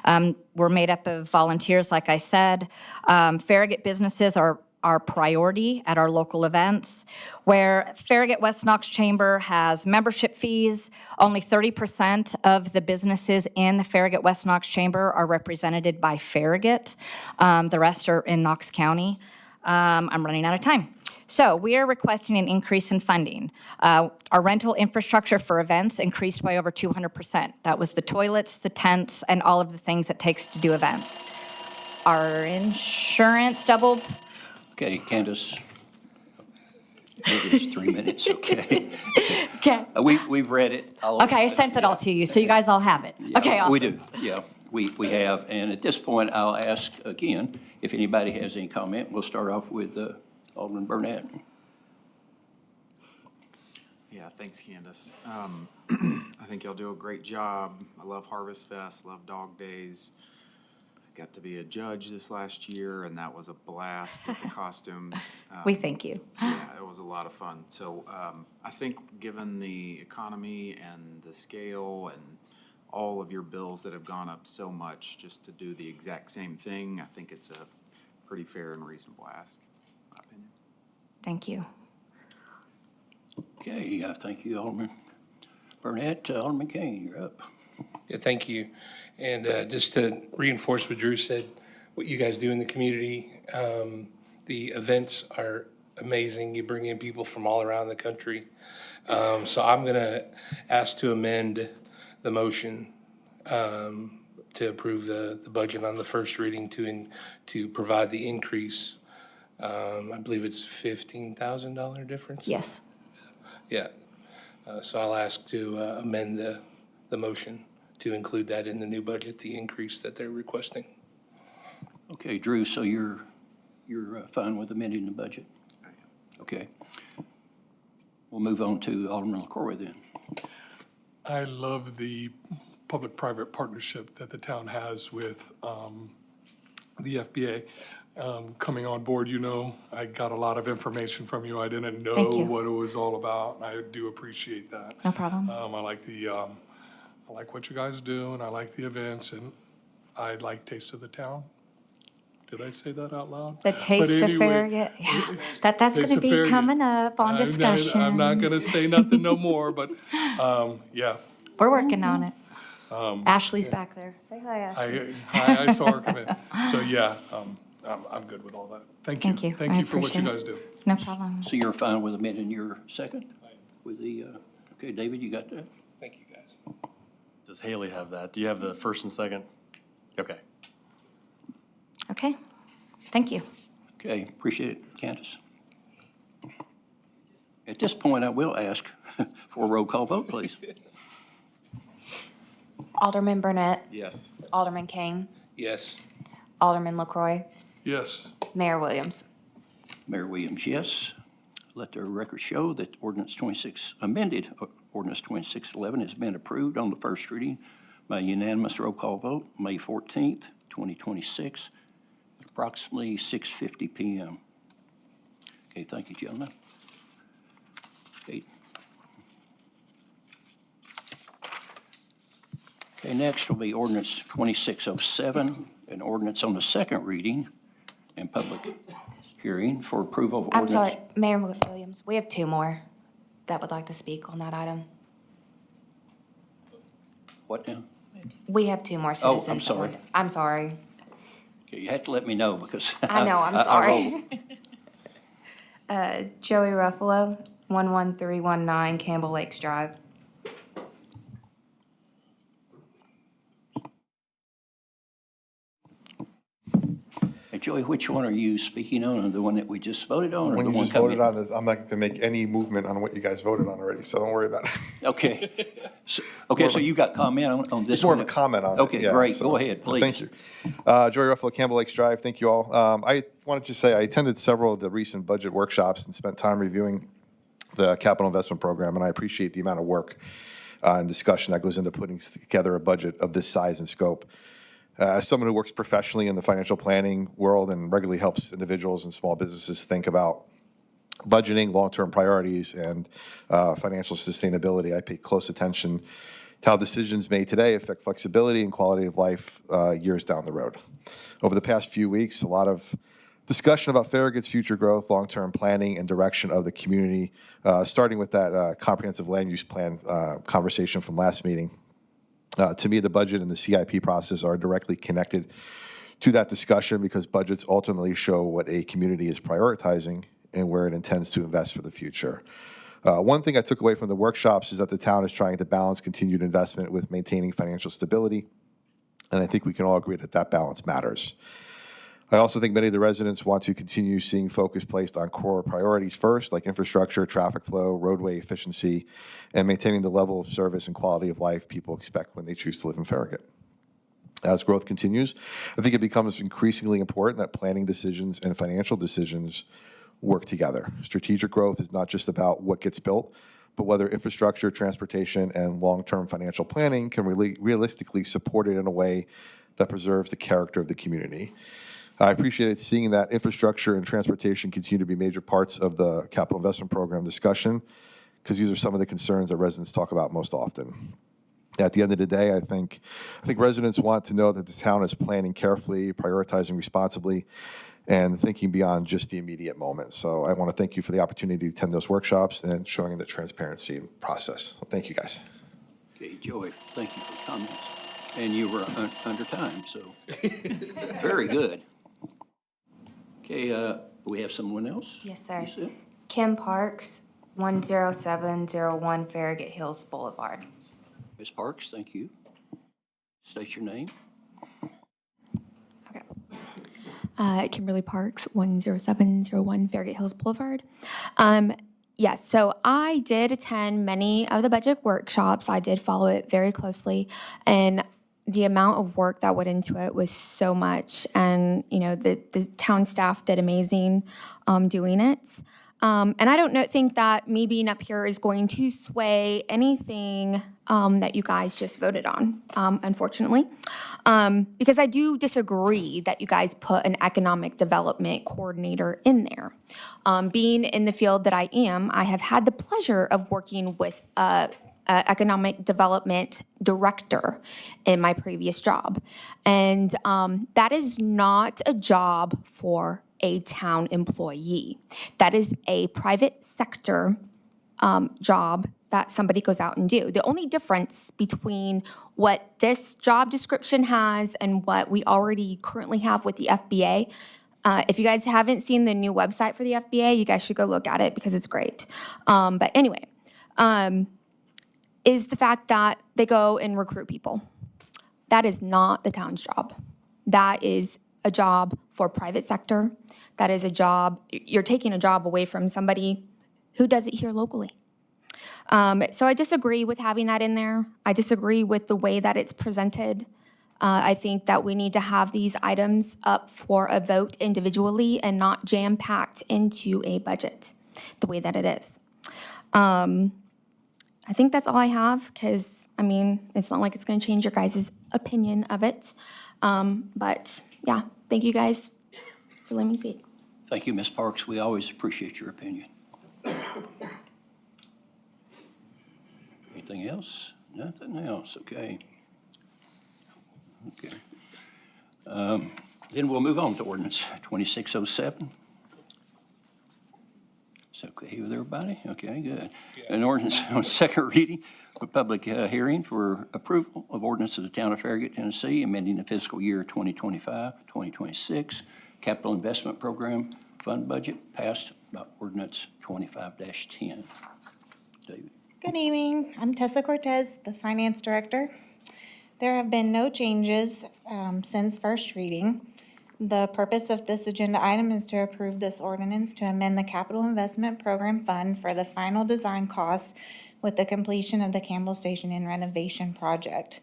We're made up of volunteers, like I said. Farragut businesses are our priority at our local events, where Farragut West Knox Chamber has membership fees. Only 30% of the businesses in the Farragut West Knox Chamber are represented by Farragut. The rest are in Knox County. I'm running out of time. So we are requesting an increase in funding. Our rental infrastructure for events increased by over 200%. That was the toilets, the tents, and all of the things it takes to do events. Our insurance doubled. Okay, Candace. It is 3 minutes, okay? Okay. We've read it. Okay, I sent it all to you, so you guys all have it. Okay, awesome. We do, yeah, we have. And at this point, I'll ask again, if anybody has any comment. We'll start off with Alderman Burnett. Yeah, thanks, Candace. I think y'all do a great job. I love Harvest Fest, love Dog Days. I got to be a judge this last year, and that was a blast with the costumes. We thank you. Yeah, it was a lot of fun. So I think given the economy and the scale and all of your bills that have gone up so much just to do the exact same thing, I think it's a pretty fair and reasonable ask, in my opinion. Thank you. Okay, thank you, Alderman Burnett. Alderman Kane, you're up. Yeah, thank you. And just to reinforce what Drew said, what you guys do in the community, the events are amazing. You bring in people from all around the country. So I'm going to ask to amend the motion to approve the budget on the first reading to provide the increase. I believe it's $15,000 difference? Yes. Yeah. So I'll ask to amend the motion to include that in the new budget, the increase that they're requesting. Okay, Drew, so you're fine with amending the budget? Okay. We'll move on to Alderman LaCroy then. I love the public-private partnership that the town has with the FBA. Coming on board, I got a lot of information from you. I didn't know Thank you. what it was all about, and I do appreciate that. No problem. I like what you guys do, and I like the events, and I like Taste of the Town. Did I say that out loud? The Taste of anyway, Farragut, yeah, that's Taste gonna of be Farragut. coming up on discussion. I'm not gonna say nothing no more, but, yeah. We're working on it. Ashley's back there. Say hi, Ashley. I saw her come in. So, yeah, I'm good with all that. Thank you. Thank you. Thank I you for what you appreciate guys it. do. No problem. So you're fine with amending your second? With the, okay, David, you got that? Thank you, guys. Does Haley have that? Do you have the first and second? Okay. Okay, thank you. Okay, appreciate it, Candace. At this point, I will ask for a roll call vote, please. Alderman Burnett, Yes. Alderman Kane, Yes. Alderman LaCroy, Yes. Mayor Williams. Mayor Williams, yes. Let the record show that ordinance 26, amended ordinance 2611 has been approved on the first reading by unanimous roll call vote, May 14th, 2026, at approximately 6:50 PM. Okay, thank you, gentlemen. Okay. Okay, next will be ordinance 2607, an ordinance on the second reading and public hearing for approval of I'm ordinance. sorry, Mayor Williams, we have two more that would like to speak on that item. What now? We have two more Oh, I'm citizens. that sorry. want- I'm sorry. Okay, you have to let me know because. I know, I'm I sorry. roll. Joey Ruffalo, 11319 Campbell Lakes Drive. Hey, Joey, which one are you speaking on? The one that we just voted on or When the you one just coming? voted on this, I'm not going to make any movement on what you guys voted on already, so don't worry about it. Okay. Okay, so you got comment on this It's more one? of a comment on it. Okay, yeah, great. so- Go ahead, please. Thank you. Joey Ruffalo, Campbell Lakes Drive, thank you all. I wanted to say I attended several of the recent budget workshops and spent time reviewing the capital investment program, and I appreciate the amount of work and discussion that goes into putting together a budget of this size and scope. As someone who works professionally in the financial planning world and regularly helps individuals and small businesses think about budgeting, long-term priorities, and financial sustainability, I pay close attention to how decisions made today affect flexibility and quality of life years down the road. Over the past few weeks, a lot of discussion about Farragut's future growth, long-term planning, and direction of the community, starting with that comprehensive land use plan conversation from last meeting. To me, the budget and the CIP process are directly connected to that discussion because budgets ultimately show what a community is prioritizing and where it intends to invest for the future. One thing I took away from the workshops is that the town is trying to balance continued investment with maintaining financial stability, and I think we can all agree that that balance matters. I also think many of the residents want to continue seeing focus placed on core priorities first, like infrastructure, traffic flow, roadway efficiency, and maintaining the level of service and quality of life people expect when they choose to live in Farragut. As growth continues, I think it becomes increasingly important that planning decisions and financial decisions work together. Strategic growth is not just about what gets built, but whether infrastructure, transportation, and long-term financial planning can realistically support it in a way that preserves the character of the community. I appreciated seeing that infrastructure and transportation continue to be major parts of the capital investment program discussion, because these are some of the concerns that residents talk about most often. At the end of the day, I think residents want to know that the town is planning carefully, prioritizing responsibly, and thinking beyond just the immediate moment. So I want to thank you for the opportunity to attend those workshops and showing the transparency process. So thank you, guys. Okay, Joey, thank you for the comments. And you were under time, so very good. Okay, we have someone else? Yes, sir. You said? Kim Parks, 10701 Farragut Hills Boulevard. Ms. Parks, thank you. State your name. Kimberly Parks, 10701 Farragut Hills Boulevard. Yes, so I did attend many of the budget workshops. I did follow it very closely, and the amount of work that went into it was so much. And, you know, the town staff did amazing doing it. And I don't think that me being up here is going to sway anything that you guys just voted on, unfortunately. Because I do disagree that you guys put an economic development coordinator in there. Being in the field that I am, I have had the pleasure of working with economic development director in my previous job. And that is not a job for a town employee. That is a private sector job that somebody goes out and do. The only difference between what this job description has and what we already currently have with the FBA, if you guys haven't seen the new website for the FBA, you guys should go look at it because it's great. But anyway, is the fact that they go and recruit people. That is not the town's job. That is a job for private sector. That is a job, you're taking a job away from somebody who does it here locally. So I disagree with having that in there. I disagree with the way that it's presented. I think that we need to have these items up for a vote individually and not jam-packed into a budget the way that it is. I think that's all I have because, I mean, it's not like it's going to change your guys' opinion of it. But, yeah, thank you guys for letting me speak. Thank you, Ms. Parks. We always appreciate your opinion. Anything else? Nothing else, okay. Okay. Then we'll move on to ordinance 2607. Is that okay with everybody? Okay, good. An ordinance on second reading for public hearing for approval of ordinance of the town of Farragut, Tennessee, amending the fiscal year 2025, 2026 capital investment program fund budget passed by ordinance 25-10. David. Good evening. I'm Tessa Cortez, the Finance Director. There have been no changes since first reading. The purpose of this agenda item is to approve this ordinance to amend the Capital Investment Program Fund for the final design costs with the completion of the Campbell Station Inn renovation project.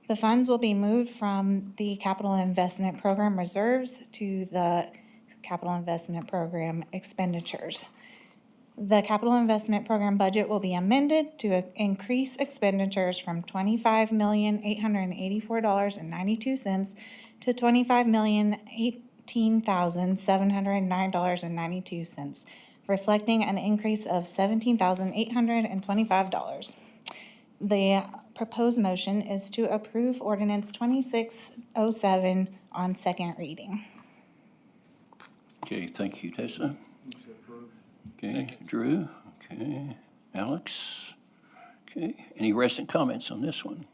The funds will be moved from the Capital Investment Program reserves to the Capital Investment Program expenditures. The Capital Investment Program budget will be amended to increase expenditures from $25,884.92 to $25,018,709.92, reflecting an increase of $17,825. The proposed motion is to approve ordinance 2607 on second reading. Okay, thank you, Tessa. Okay, Drew, okay, Alex, okay. Any resident comments on this one?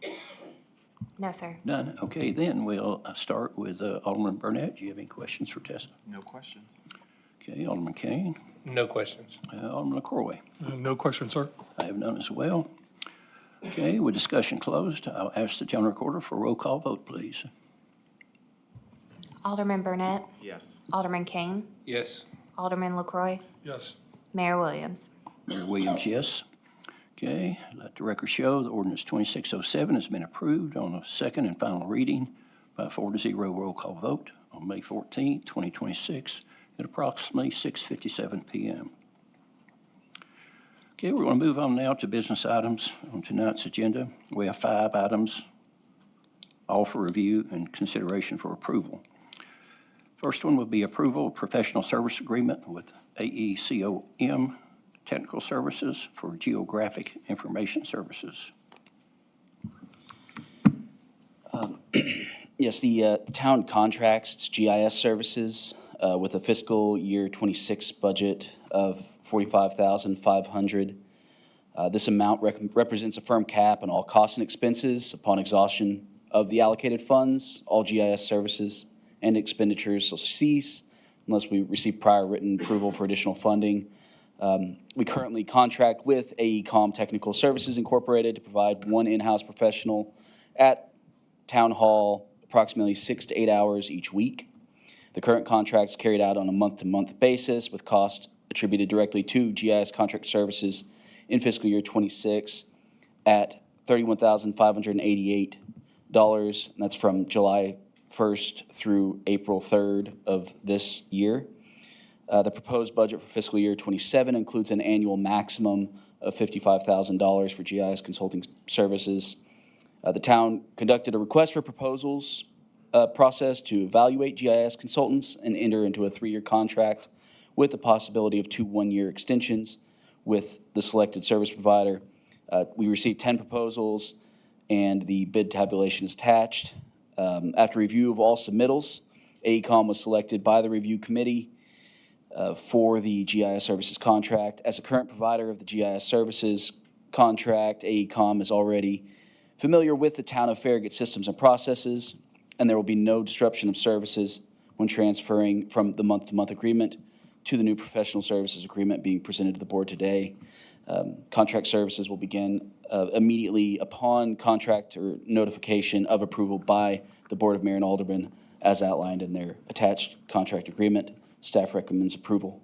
No, sir. None, okay, then we'll start with Alderman Burnett. Do you have any questions for Tessa? No questions. Okay, Alderman Kane, No questions. Alderman LaCroy. No question, sir. I have none as well. Okay, with discussion closed, I'll ask the town recorder for a roll call vote, please. Alderman Burnett, Yes. Alderman Kane, Yes. Alderman LaCroy, Yes. Mayor Williams. Mayor Williams, yes. Okay, let the record show the ordinance 2607 has been approved on a second and final reading by a 4-0 roll call vote on May 14, 2026 at approximately 6:57 p.m. Okay, we're going to move on now to business items on tonight's agenda. We have 5 items, all for review and consideration for approval. First one will be approval of professional service agreement with AECOM Technical Services for Geographic Information Services. Yes, the town contracts its GIS services with a fiscal year 26 budget of $45,500. This amount represents a firm cap on all costs and expenses. Upon exhaustion of the allocated funds, all GIS services and expenditures will cease unless we receive prior written approval for additional funding. We currently contract with AECOM Technical Services Incorporated to provide one in-house professional at Town Hall approximately 6 to 8 hours each week. The current contract is carried out on a month-to-month basis with cost attributed directly to GIS contract services in fiscal year '26 at $31,588, and that's from July 1st through April 3rd of this year. The proposed budget for fiscal year '27 includes an annual maximum of $55,000 for GIS consulting services. The town conducted a request for proposals process to evaluate GIS consultants and enter into a 3-year contract with the possibility of 2 one-year extensions with the selected service provider. We received 10 proposals, and the bid tabulation is attached. After review of all submittals, AECOM was selected by the review committee for the GIS services contract. As a current provider of the GIS services contract, AECOM is already familiar with the town of Farragut systems and processes, and there will be no disruption of services when transferring from the month-to-month agreement to the new professional services agreement being presented to the board today. Contract services will begin immediately upon contract or notification of approval by the Board of Mayor and Alderman as outlined in their attached contract agreement. Staff recommends approval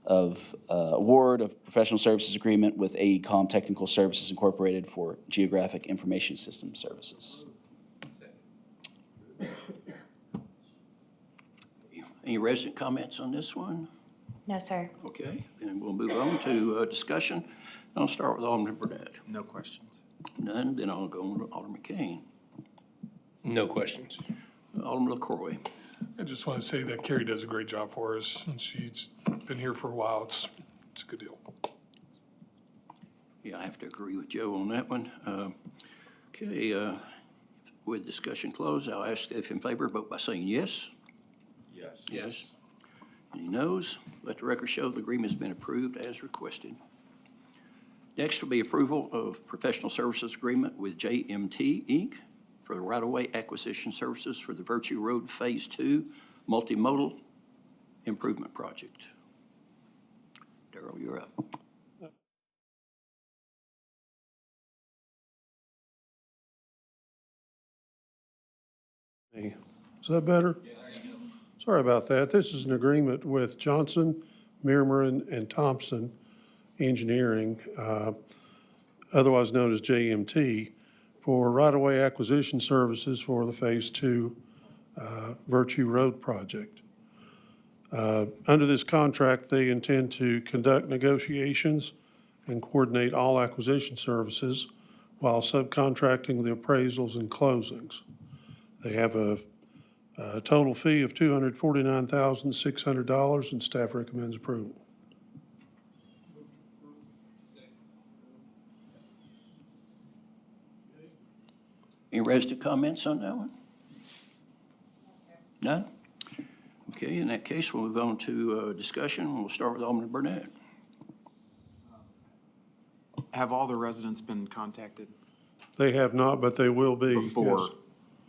of award of professional services agreement with AECOM Technical Services Incorporated for Geographic Information System Services. Any resident comments on this one? No, sir. Okay, then we'll move on to discussion. I'll start with Alderman Burnett. No questions. None, then I'll go on to Alderman Kane. No questions. Alderman LaCroy. I just want to say that Carrie does a great job for us, and she's been here for a while. It's a good deal. Yeah, I have to agree with Joe on that one. Okay, with discussion closed, I'll ask if in favor, vote by saying yes. Yes. Yes. Any noes? Let the record show the agreement has been approved as requested. Next will be approval of professional services agreement with JMT Inc. for the right-of-way acquisition services for the Virtue Road Phase 2 multimodal improvement project. Darrell, you're up. Is that better? Sorry about that. This is an agreement with Johnson, Miramarin, and Thompson Engineering, otherwise known as JMT, for right-of-way acquisition services for the Phase 2 Virtue Road project. Under this contract, they intend to conduct negotiations and coordinate all acquisition services while subcontracting the appraisals and closings. They have a total fee of $249,600, and staff recommends approval. Any resident comments on that one? None? Okay, in that case, we'll move on to discussion. We'll start with Alderman Burnett. Have all the residents been contacted They have not, but they will be. before yes.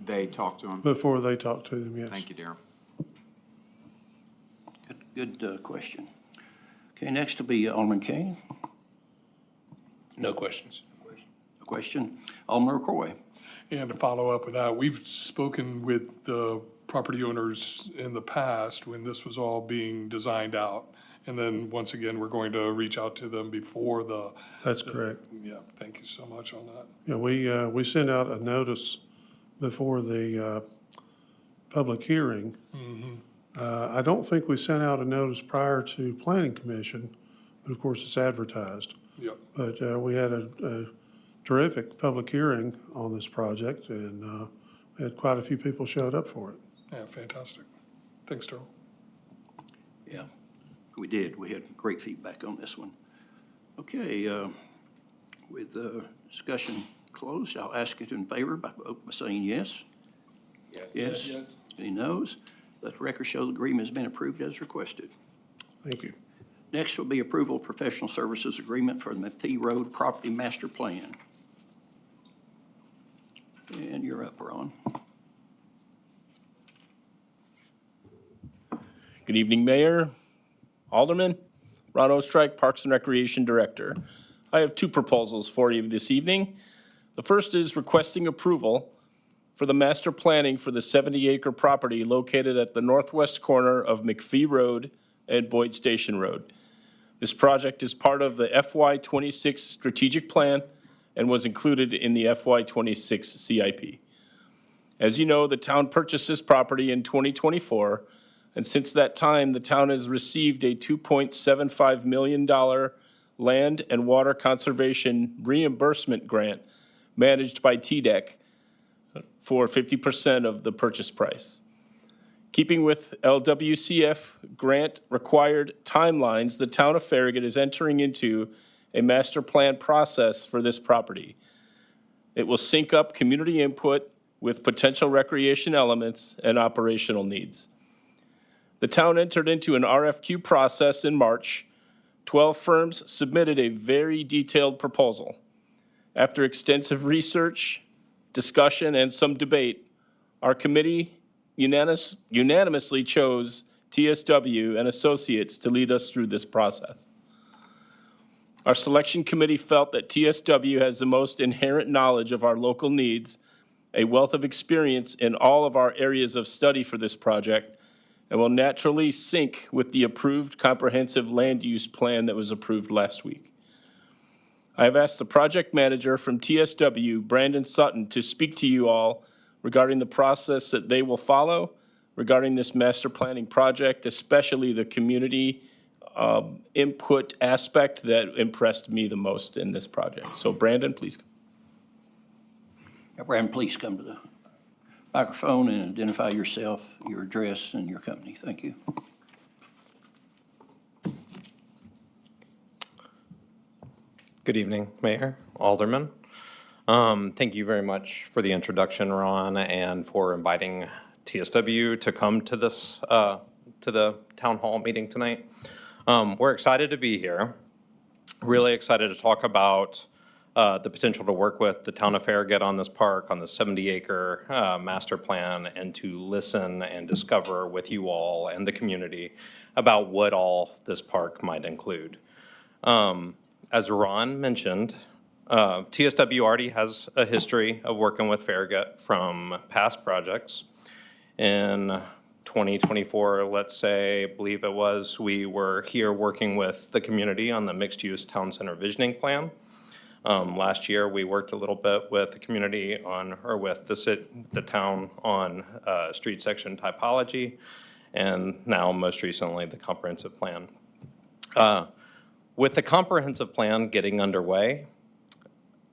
they talk to them? Before they talk to them, yes. Thank you, Darrell. Good question. Okay, next will be Alderman Kane. No questions. A question. Alderman LaCroy. And to follow up with that, we've spoken with the property owners in the past when this was all being designed out. And then, once again, we're going to reach out to them before the. That's correct. Yeah, thank you so much on that. Yeah, we sent out a notice before the public hearing. I don't think we sent out a notice prior to Planning Commission, but of course it's advertised. Yep. But we had a terrific public hearing on this project, and we had quite a few people showed up for it. Yeah, fantastic. Thanks, Darrell. Yeah, we did. We had great feedback on this one. Okay, with discussion closed, I'll ask it in favor by vote by saying yes. Yes. Yes. Any noes? Let the record show the agreement has been approved as requested. Thank you. Next will be approval of professional services agreement for the McPhee Road Property Master Plan. And you're up, Ron. Good evening, Mayor, Alderman, Ron Ostrike, Parks and Recreation Director. I have 2 proposals for you this evening. The first is requesting approval for the master planning for the 70-acre property located at the northwest corner of McPhee Road and Boyd Station Road. This project is part of the FY26 strategic plan and was included in the FY26 CIP. As you know, the town purchased this property in 2024, and since that time, the town has received a $2.75 million land and water conservation reimbursement grant managed by TDEC for 50% of the purchase price. Keeping with LWCF grant required timelines, the town of Farragut is entering into a master plan process for this property. It will sync up community input with potential recreation elements and operational needs. The town entered into an RFQ process in March. 12 firms submitted a very detailed proposal. After extensive research, discussion, and some debate, our committee unanimously chose TSW and Associates to lead us through this process. Our selection committee felt that TSW has the most inherent knowledge of our local needs, a wealth of experience in all of our areas of study for this project, and will naturally sync with the approved comprehensive land use plan that was approved last week. I have asked the project manager from TSW, Brandon Sutton, to speak to you all regarding the process that they will follow regarding this master planning project, especially the community input aspect that impressed me the most in this project. So Brandon, please. Brandon, please come to the microphone and identify yourself, your address, and your company. Thank you. Good evening, Mayor, Alderman. Thank you very much for the introduction, Ron, and for inviting TSW to come to this, to the town hall meeting tonight. We're excited to be here, really excited to talk about the potential to work with the town of Farragut on this park, on the 70-acre master plan, and to listen and discover with you all and the community about what all this park might include. As Ron mentioned, TSW already has a history of working with Farragut from past projects. In 2024, let's say, I believe it was, we were here working with the community on the mixed-use town center visioning plan. Last year, we worked a little bit with the community on, or with the town on street section typology, and now most recently, the comprehensive plan. With the comprehensive plan getting underway,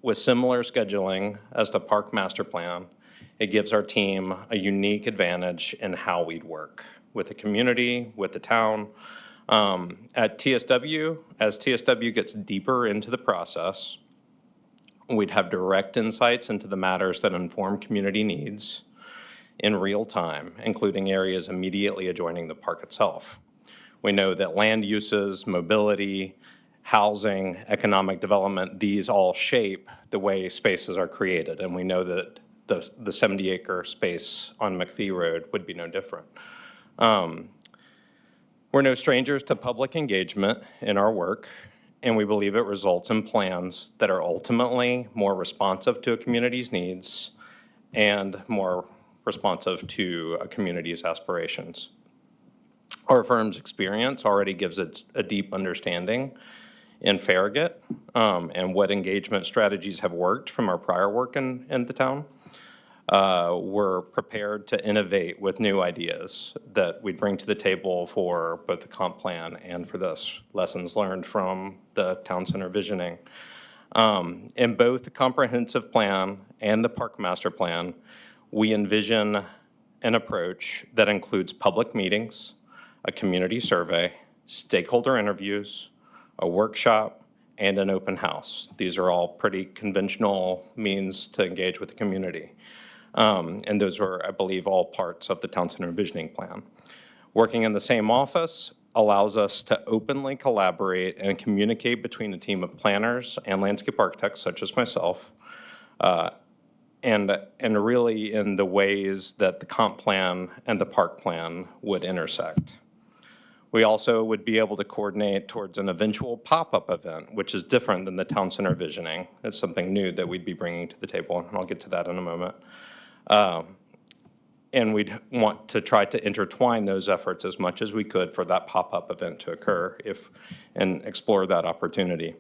with similar scheduling as the park master plan, it gives our team a unique advantage in how we'd work with the community, with the town. At TSW, as TSW gets deeper into the process, we'd have direct insights into the matters that inform community needs in real time, including areas immediately adjoining the park itself. We know that land uses, mobility, housing, economic development, these all shape the way spaces are created. And we know that the 70-acre space on McPhee Road would be no different. We're no strangers to public engagement in our work, and we believe it results in plans that are ultimately more responsive to a community's needs and more responsive to a community's aspirations. Our firm's experience already gives it a deep understanding in Farragut and what engagement strategies have worked from our prior work in the town. We're prepared to innovate with new ideas that we bring to the table for both the comp plan and for this, lessons learned from the town center visioning. In both the comprehensive plan and the park master plan, we envision an approach that includes public meetings, a community survey, stakeholder interviews, a workshop, and an open house. These are all pretty conventional means to engage with the community. And those are, I believe, all parts of the town center visioning plan. Working in the same office allows us to openly collaborate and communicate between a team of planners and landscape architects, such as myself, and really in the ways that the comp plan and the park plan would intersect. We also would be able to coordinate towards an eventual pop-up event, which is different than the town center visioning. It's something new that we'd be bringing to the table, and I'll get to that in a moment. And we'd want to try to intertwine those efforts as much as we could for that pop-up event to occur and explore that opportunity.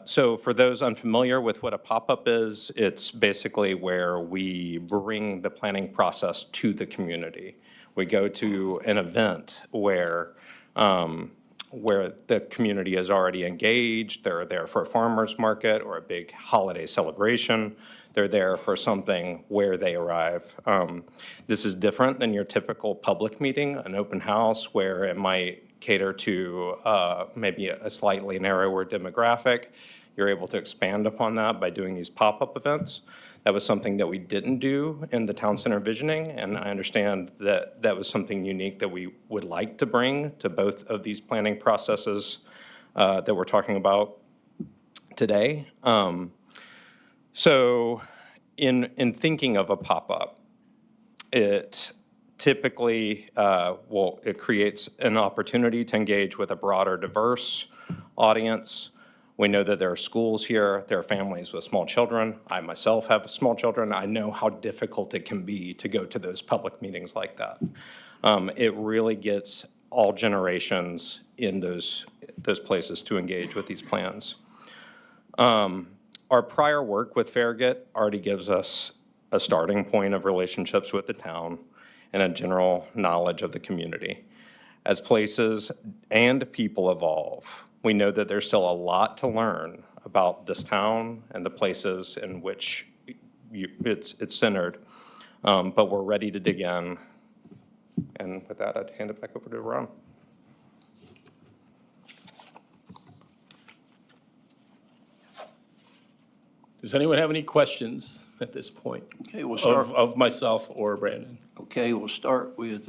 So for those unfamiliar with what a pop-up is, it's basically where we bring the planning process to the community. We go to an event where the community is already engaged. They're there for a farmer's market or a big holiday celebration. They're there for something where they arrive. This is different than your typical public meeting, an open house, where it might cater to maybe a slightly narrower demographic. You're able to expand upon that by doing these pop-up events. That was something that we didn't do in the town center visioning, and I understand that that was something unique that we would like to bring to both of these planning processes that we're talking about today. So in thinking of a pop-up, it typically, it creates an opportunity to engage with a broader, diverse audience. We know that there are schools here, there are families with small children. I myself have small children. I know how difficult it can be to go to those public meetings like that. It really gets all generations in those places to engage with these plans. Our prior work with Farragut already gives us a starting point of relationships with the town and a general knowledge of the community. As places and people evolve, we know that there's still a lot to learn about this town and the places in which it's centered, but we're ready to dig in. And with that, I'd hand it back over to Ron. Does anyone have any questions at this point? Okay, we'll start. Of myself or Brandon? Okay, we'll start with,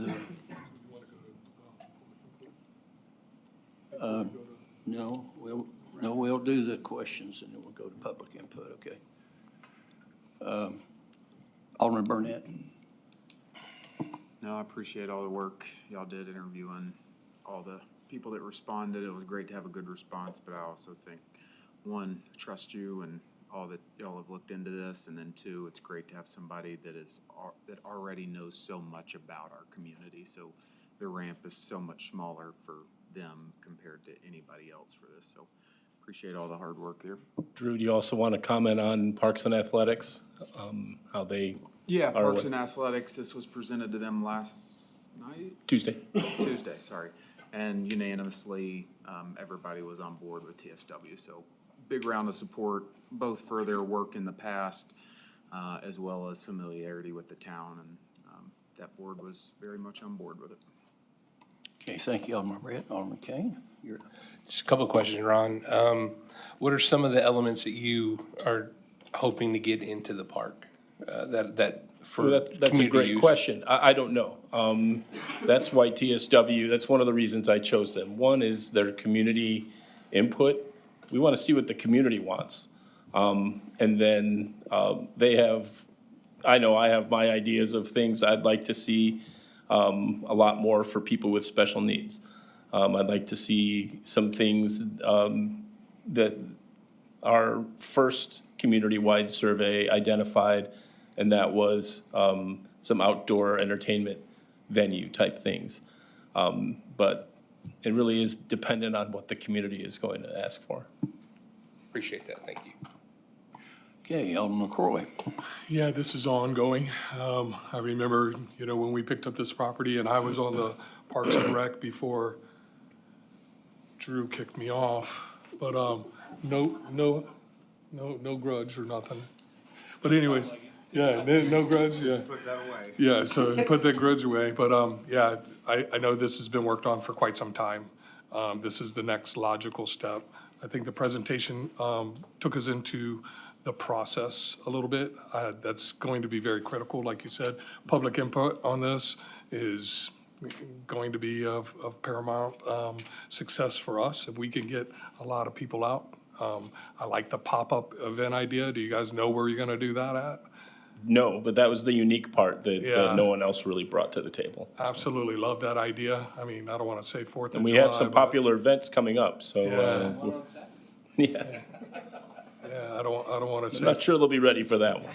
no, we'll do the questions and then we'll go to public input, okay. Alderman Burnett. No, I appreciate all the work y'all did interviewing all the people that responded. It was great to have a good response, but I also think, one, trust you and all that y'all have looked into this, and then two, it's great to have somebody that already knows so much about our community. So the ramp is so much smaller for them compared to anybody else for this. So appreciate all the hard work there. Drew, do you also want to comment on Parks and Athletics, how they Yeah, are? Parks and Athletics, this was presented to them last night? Tuesday. Tuesday, sorry. And unanimously, everybody was on board with TSW. So big round of support, both for their work in the past, as well as familiarity with the town. And that board was very much on board with it. Okay, thank you, Alderman Brett. Alderman Kane. Just a couple of questions, Ron. What are some of the elements that you are hoping to get into the park That's a great question. I don't know. That's why TSW, that's one of the reasons I chose them. One is their community input. We want to see what the community wants. And then I know I have my ideas of things I'd like to see a lot more for people with special needs. I'd like to see some things that our first community-wide survey identified, and that was some outdoor entertainment venue type things. But it really is dependent on what the community is going to ask for. Appreciate that, thank you. Okay, Alderman LaCroy. Yeah, this is ongoing. I remember, when we picked up this property and I was on the Parks and Rec before Drew kicked me off, but no grudge or nothing. But anyways, yeah, no grudge, yeah. Put that away. Yeah, so put that grudge away, but yeah, I know this has been worked on for quite some time. This is the next logical step. I think the presentation took us into the process a little bit. That's going to be very critical, like you said. Public input on this is going to be of paramount success for us if we can get a lot of people out. I like the pop-up event idea. Do you guys know where you're gonna do that at? No, but that was the unique part that no one else really brought to the table. Absolutely love that idea. I mean, I don't want to say 4th of July. And we have some popular events coming up, so. Yeah, I don't want to say. I'm not sure they'll be ready for that one.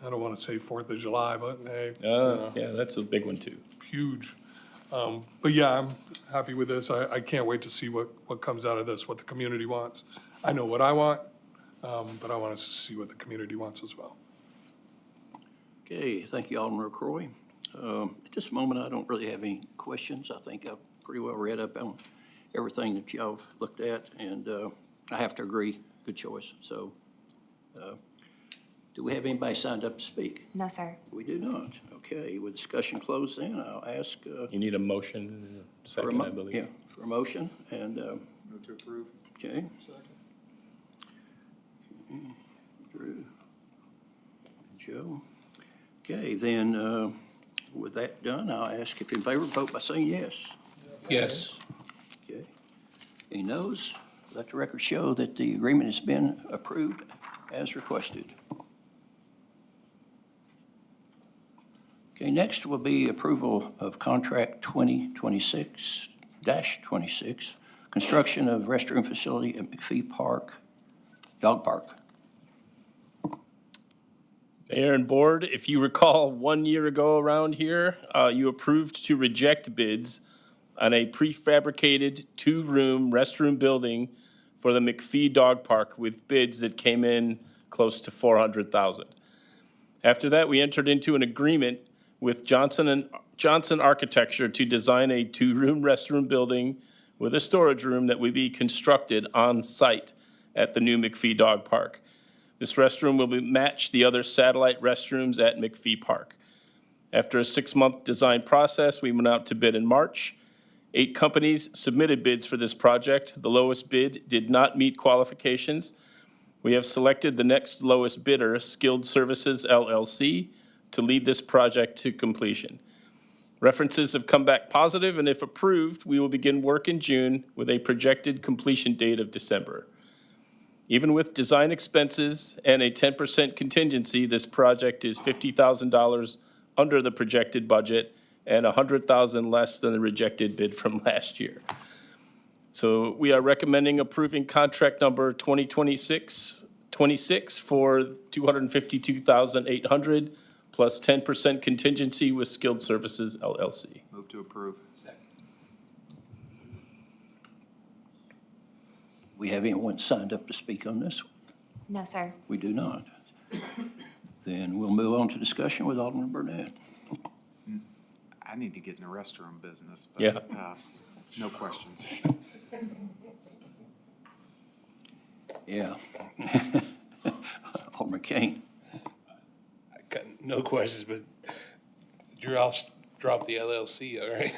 I don't want to say 4th of July, but hey, you know, Yeah, that's a big one too. huge. But yeah, I'm happy with this. I can't wait to see what comes out of this, what the community wants. I know what I want, but I want to see what the community wants as well. Okay, thank you, Alderman LaCroy. At this moment, I don't really have any questions. I think I've pretty well read up on everything that y'all have looked at, and I have to agree, good choice. So, do we have anybody signed up to speak? No, sir. We do not. Okay, with discussion closed then, I'll ask You need a motion and a for a second, I believe. yeah, for a motion, and, Move to approve. okay. Drew. Joe. Okay, then, with that done, I'll ask if in favor, vote by saying yes. Yes. Okay. Any noes? Let the record show that the agreement has been approved as requested. Okay, next will be approval of contract 2026-26, construction of restroom facility at McPhee Park, Dog Park. Mayor and Board, if you recall, 1 year ago around here, you approved to reject bids on a prefabricated two-room restroom building for the McPhee Dog Park with bids that came in close to $400,000. After that, we entered into an agreement with Johnson Architecture to design a two-room restroom building with a storage room that would be constructed on site at the new McPhee Dog Park. This restroom will match the other satellite restrooms at McPhee Park. After a 6-month design process, we went out to bid in March. 8 companies submitted bids for this project. The lowest bid did not meet qualifications. We have selected the next lowest bidder, Skilled Services LLC, to lead this project to completion. References have come back positive, and if approved, we will begin work in June with a projected completion date of December. Even with design expenses and a 10% contingency, this project is $50,000 under the projected budget and $100,000 less than the rejected bid from last year. So we are recommending approving contract number 2026 for $252,800 plus 10% contingency with Skilled Services LLC. Move to approve. We have anyone signed up to speak on this? No, sir. We do not. Then we'll move on to discussion with Alderman Burnett. I need to get in the restroom business, Yeah. but, no questions. Yeah. Alderman Kane. I got no questions, but Drew, I'll drop the LLC, all right?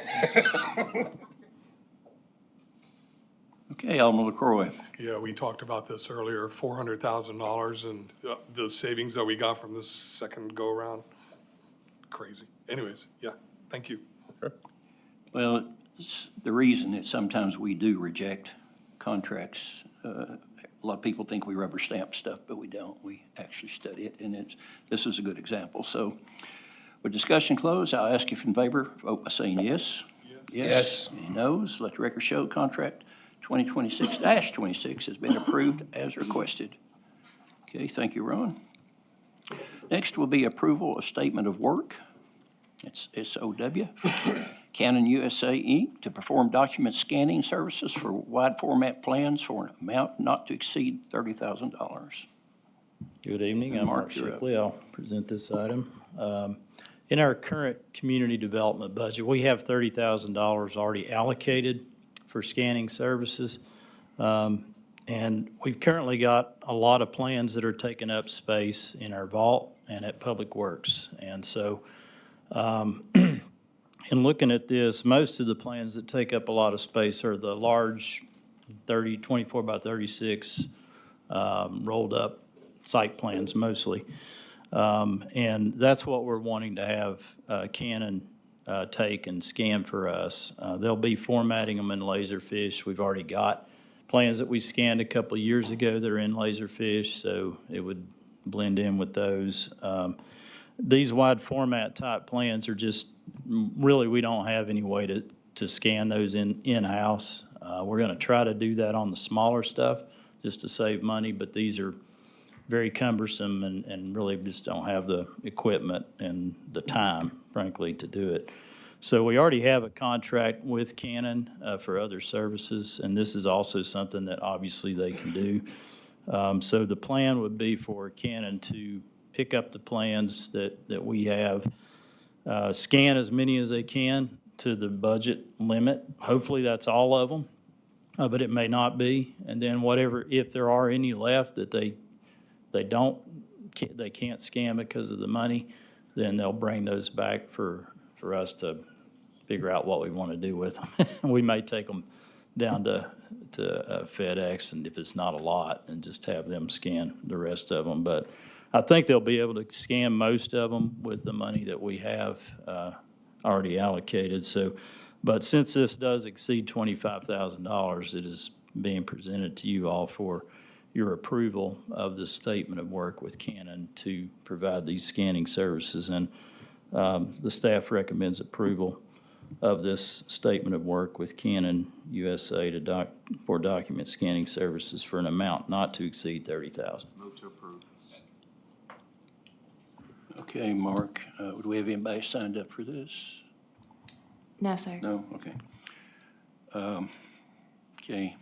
Okay, Alderman LaCroy. Yeah, we talked about this earlier, $400,000 and the savings that we got from this second go-around. Crazy. Anyways, yeah, thank you. Well, it's the reason that sometimes we do reject contracts, a lot of people think we rubber stamp stuff, but we don't. We actually study it, and this is a good example. So with discussion closed, I'll ask if in favor, vote by saying yes. Yes. Any noes? Let the record show contract 2026-26 has been approved as requested. Okay, thank you, Ron. Next will be approval of statement of work. It's SOW for Canon USA, Inc. to perform document scanning services for wide format plans for an amount not to exceed $30,000. Good evening, I'm Mark, Mark you're up. Shipley. I'll present this item. In our current community development budget, we have $30,000 already allocated for scanning services. And we've currently got a lot of plans that are taking up space in our vault and at Public Works. And so in looking at this, most of the plans that take up a lot of space are the large 24 by 36 rolled up site plans mostly. And that's what we're wanting to have Canon take and scan for us. They'll be formatting them in Laserfish. We've already got plans that we scanned a couple of years ago that are in Laserfish, so it would blend in with those. These wide format type plans are just, really, we don't have any way to scan those in-house. We're going to try to do that on the smaller stuff just to save money, but these are very cumbersome and really just don't have the equipment and the time, frankly, to do it. So we already have a contract with Canon for other services, and this is also something that obviously they can do. So the plan would be for Canon to pick up the plans that we have, scan as many as they can to the budget limit. Hopefully that's all of them, but it may not be. And then whatever, if there are any left that they can't scan because of the money, then they'll bring those back for us to figure out what we want to do with them. We may take them down to FedEx, and if it's not a lot, and just have them scan the rest of them. But I think they'll be able to scan most of them with the money that we have already allocated. So, but since this does exceed $25,000, it is being presented to you all for your approval of the statement of work with Canon to provide these scanning services. And the staff recommends approval of this statement of work with Canon USA for document scanning services for an amount not to exceed $30,000. Move to approve. Okay, Mark, do we have anybody signed up for this? No, sir. No? Okay. Okay.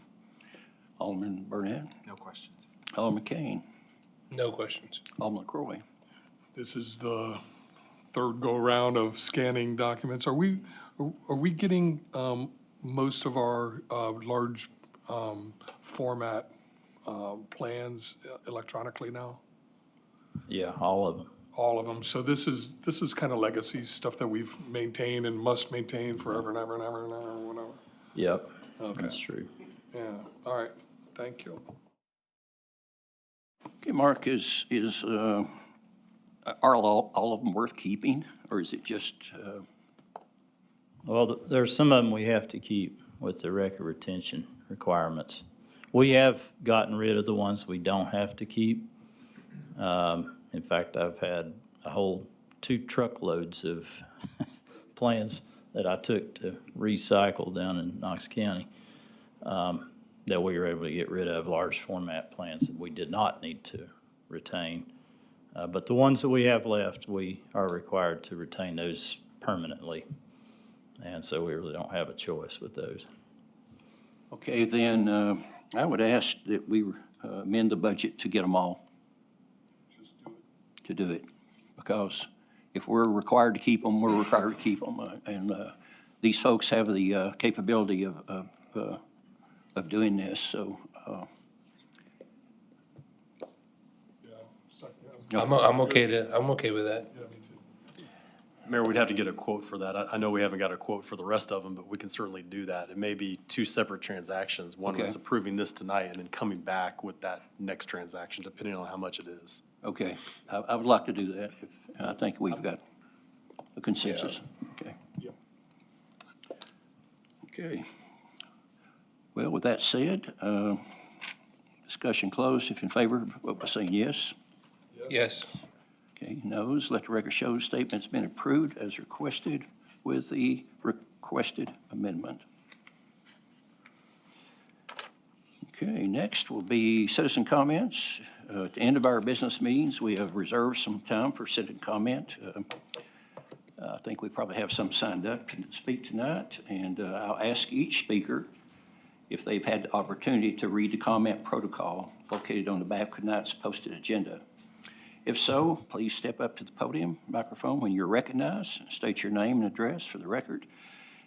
Alderman Burnett? No questions. Alderman Kane? No questions. Alderman LaCroy? This is the third go-around of scanning documents. Are we getting most of our large format plans electronically now? Yeah, all of them. All of them. So this is kind of legacy stuff that we've maintained and must maintain forever and ever and ever and ever, whatever. Yep, Okay. that's true. Yeah, all right, thank you. Okay, Mark, are all of them worth keeping, or is it just, Well, there's some of them we have to keep with the record retention requirements. We have gotten rid of the ones we don't have to keep. In fact, I've had a whole 2 truckloads of plans that I took to recycle down in Knox County that we were able to get rid of, large format plans that we did not need to retain. But the ones that we have left, we are required to retain those permanently. And so we really don't have a choice with those. okay, then I would ask that we amend the budget to get them all. To do it, because if we're required to keep them, we're required to keep them. And these folks have the capability of doing this, so. I'm okay with that. Mayor, we'd have to get a quote for that. I know we haven't got a quote for the rest of them, but we can certainly do that. It may be 2 separate transactions. One Okay. was approving this tonight and then coming back with that next transaction, depending on how much it is. Okay, I would like to do that. I think we've got a consensus. Okay. Okay. Well, with that said, discussion closed. If in favor, vote by saying yes. Yes. Okay, noes. Let the record show the statement's been approved as requested with the requested amendment. Okay, next will be citizen comments. At the end of our business meetings, we have reserved some time for citizen comment. I think we probably have some signed up to speak tonight, and I'll ask each speaker if they've had the opportunity to read the comment protocol located on the back of tonight's posted agenda. If so, please step up to the podium microphone when you're recognized, state your name and address for the record.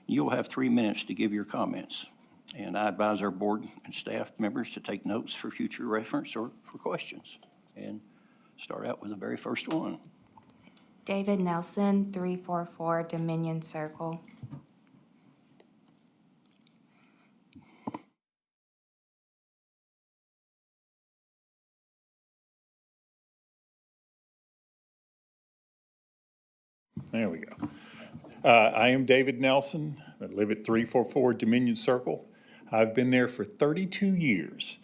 You'll have 3 minutes to give your comments. And I advise our board and staff members to take notes for future reference or for questions. And start out with the very first one. David Nelson, 344 Dominion Circle. There we go. I am David Nelson. I live at 344 Dominion Circle. I've been there for 32 years.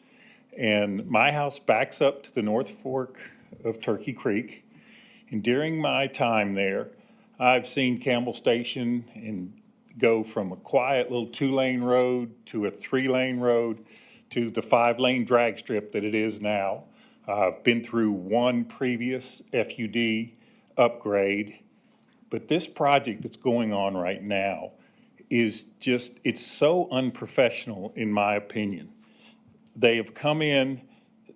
And my house backs up to the North Fork of Turkey Creek. And during my time there, I've seen Campbell Station and go from a quiet little 2-lane road to a 3-lane road to the 5-lane drag strip that it is now. I've been through one previous FUD upgrade, but this project that's going on right now is just, it's so unprofessional in my opinion. They have come in,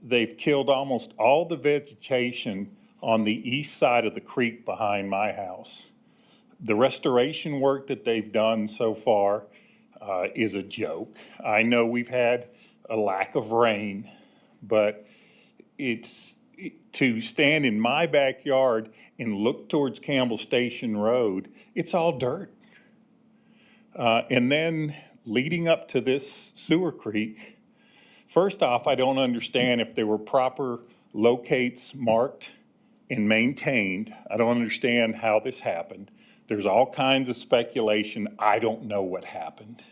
they've killed almost all the vegetation on the east side of the creek behind my house. The restoration work that they've done so far is a joke. I know we've had a lack of rain, but to stand in my backyard and look towards Campbell Station Road, it's all dirt. And then leading up to this sewer creek, first off, I don't understand if there were proper locates marked and maintained. I don't understand how this happened. There's all kinds of speculation. I don't know what happened.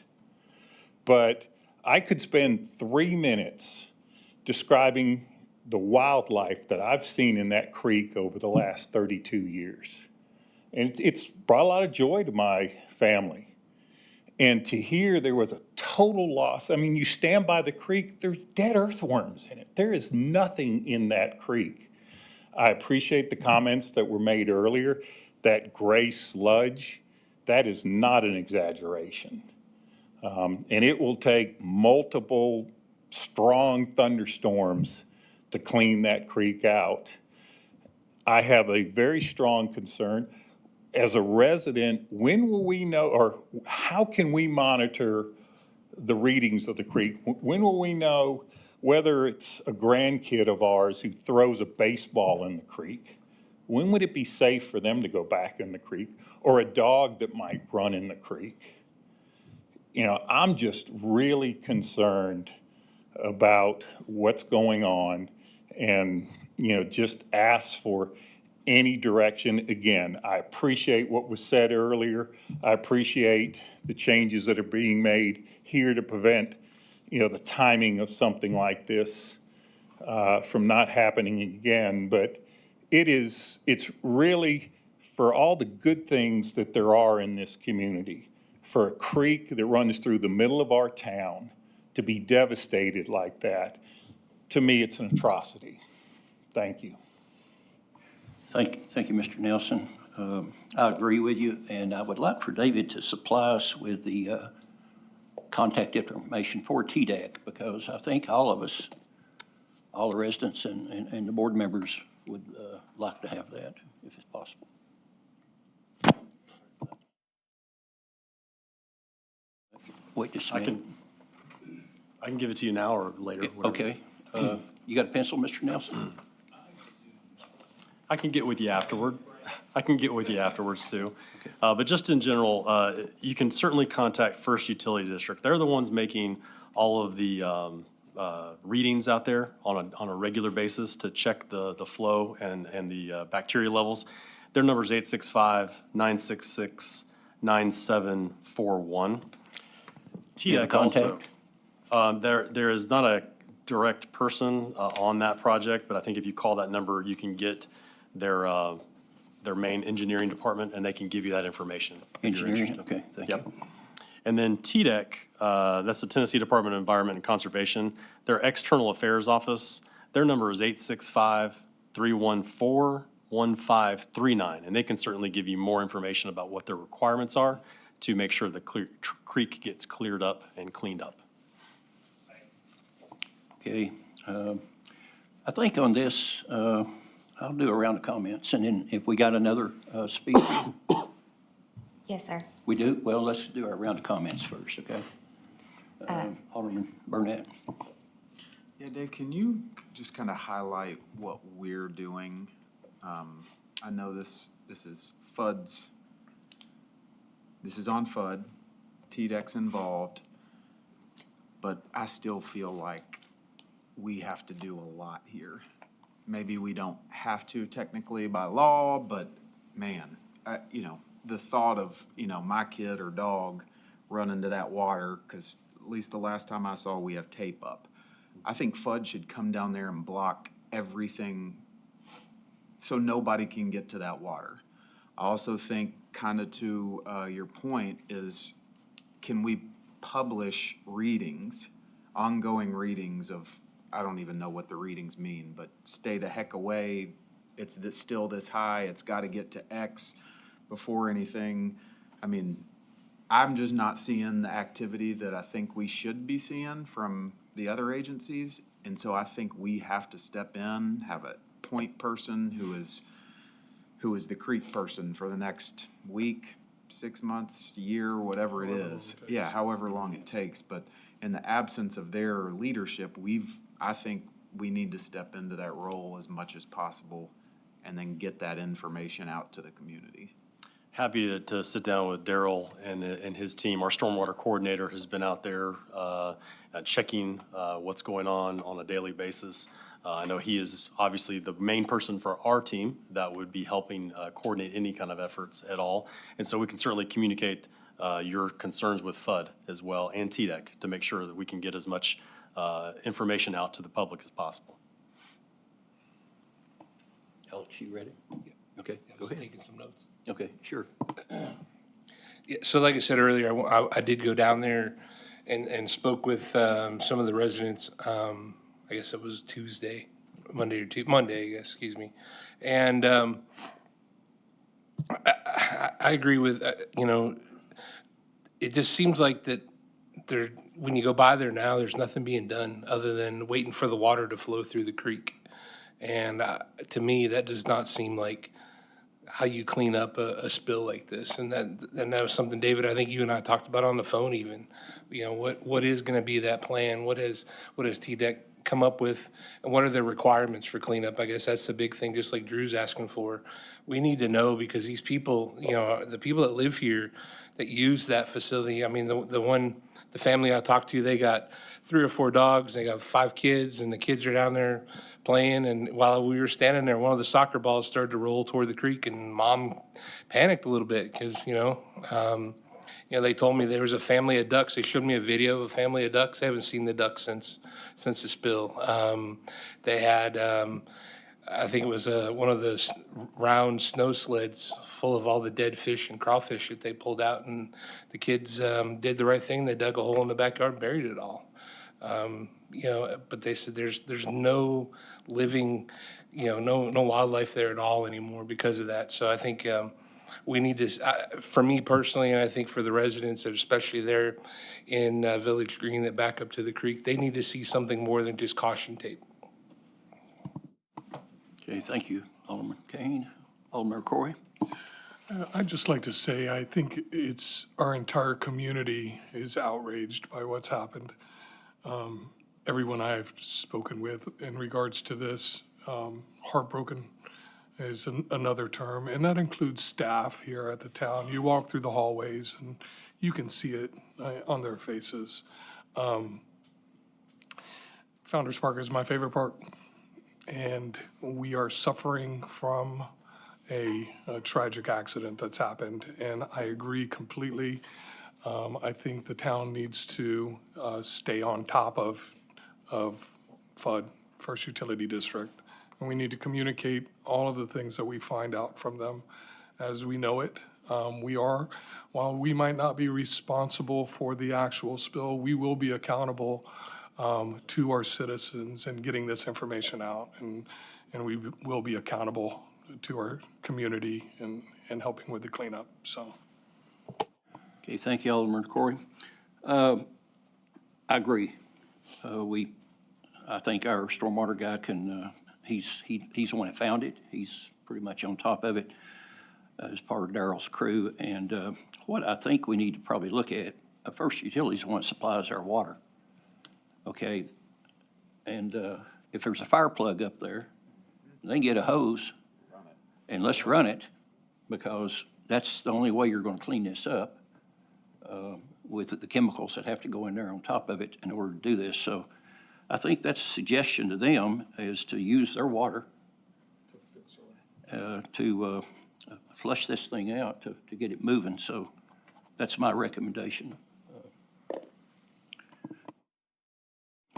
But I could spend 3 minutes describing the wildlife that I've seen in that creek over the last 32 years. And it's brought a lot of joy to my family. And to hear there was a total loss, I mean, you stand by the creek, there's dead earthworms in it. There is nothing in that creek. I appreciate the comments that were made earlier. That gray sludge, that is not an exaggeration. And it will take multiple strong thunderstorms to clean that creek out. I have a very strong concern. As a resident, when will we know, or how can we monitor the readings of the creek? When will we know whether it's a grandkid of ours who throws a baseball in the creek? When would it be safe for them to go back in the creek? Or a dog that might run in the creek? You know, I'm just really concerned about what's going on and, you know, just ask for any direction. Again, I appreciate what was said earlier. I appreciate the changes that are being made here to prevent, you know, the timing of something like this from not happening again. But it's really, for all the good things that there are in this community, for a creek that runs through the middle of our town to be devastated like that, to me, it's an atrocity. Thank you. Thank you, Mr. Nelson. I agree with you, and I would like for David to supply us with the contact information for TDEC, because I think all of us, all the residents and the board members would like to have that, if it's possible. Wait just a minute. I can give it to you now or later. Whatever. Okay. You got a pencil, Mr. Nelson? I can get with you afterward. I can get with you afterwards too. Okay. But just in general, you can certainly contact First Utility District. They're the ones making all of the readings out there on a regular basis to check the flow and the bacteria levels. Their number is 865-966-9741. TDEC also. There is not a direct person on that project, but I think if you call that number, you can get their main engineering department, and they can give you that information. Engineering, okay, thank you. And then TDEC, that's the Tennessee Department of Environment and Conservation. Their External Affairs Office, their number is 865-314-1539, and they can certainly give you more information about what their requirements are to make sure the creek gets cleared up and cleaned up. Okay. I think on this, I'll do a round of comments, and then if we got another speaker. Yes, sir. We do? Well, let's do our round of comments first, okay? Alderman Burnett. Yeah, Dave, can you just kind of highlight what we're doing? I know this is FUD's. This is on FUD. TDEC's involved. But I still feel like we have to do a lot here. Maybe we don't have to technically by law, but man, you know, the thought of, you know, my kid or dog run into that water, because at least the last time I saw, we have tape up. I think FUD should come down there and block everything so nobody can get to that water. I also think, kind of to your point, is can we publish readings, ongoing readings of I don't even know what the readings mean, but stay the heck away. Still this high. It's got to get to X before anything. I mean, I'm just not seeing the activity that I think we should be seeing from the other agencies. And so I think we have to step in, have a point person who is the creek person for the next week, 6 months, year, whatever it is. Yeah, however long it takes. But in the absence of their leadership, I think we need to step into that role as much as possible and then get that information out to the community. Happy to sit down with Daryl and his team. Our stormwater coordinator has been out there checking what's going on a daily basis. I know he is obviously the main person for our team that would be helping coordinate any kind of efforts at all. And so we can certainly communicate your concerns with FUD as well and TDEC to make sure that we can get as much information out to the public as possible. Alex, you ready? Okay, I go was ahead. taking some notes. Okay, sure. Yeah, so like I said earlier, I did go down there and spoke with some of the residents. I guess it was Monday, I guess, excuse me. And I agree with, it just seems like that when you go by there now, there's nothing being done other than waiting for the water to flow through the creek. And to me, that does not seem like how you clean up a spill like this. And that was something, David, I think you and I talked about on the phone even. What is gonna be that plan? What has TDEC come up with? And what are the requirements for cleanup? I guess that's the big thing, just like Drew's asking for. We need to know because these people, the people that live here that use that facility, I mean, the family I talked to, they got 3 or 4 dogs, they got 5 kids, and the kids are down there playing. And while we were standing there, one of the soccer balls started to roll toward the creek, and Mom panicked a little bit because, they told me there was a family of ducks. They showed me a video of a family of ducks. They haven't seen the ducks since the spill. They had, I think it was one of those round snow sleds full of all the dead fish and crawfish that they pulled out, and the kids did the right thing. They dug a hole in the backyard and buried it all. But they said there's no living, no wildlife there at all anymore because of that. So I think we need to, for me personally, and I think for the residents, that especially there in Village Green that back up to the creek, they need to see something more than just caution tape. Okay, thank you, Alderman Kane. Alderman Corey? I'd just like to say, I think our entire community is outraged by what's happened. Everyone I've spoken with in regards to this, heartbroken is another term, and that includes staff here at the town. You walk through the hallways and you can see it on their faces. Founders Park is my favorite park, and we are suffering from a tragic accident that's happened, and I agree completely. I think the town needs to stay on top of FUD, First Utility District, and we need to communicate all of the things that we find out from them as we know it. While we might not be responsible for the actual spill, we will be accountable to our citizens in getting this information out, and we will be accountable to our community and helping with the cleanup, so. Okay, thank you, Alderman Corey. I agree. I think our stormwater guy can, he's the one that found it. He's pretty much on top of it as part of Daryl's crew. And what I think we need to probably look at, First Utilities is the one that supplies our water. Okay, and if there's a fire plug up there, they can get a hose and let's run it, because that's the only way you're going to clean this up. With the chemicals that have to go in there on top of it in order to do this. So I think that's a suggestion to them, is to use their water to flush this thing out, to get it moving. So that's my recommendation.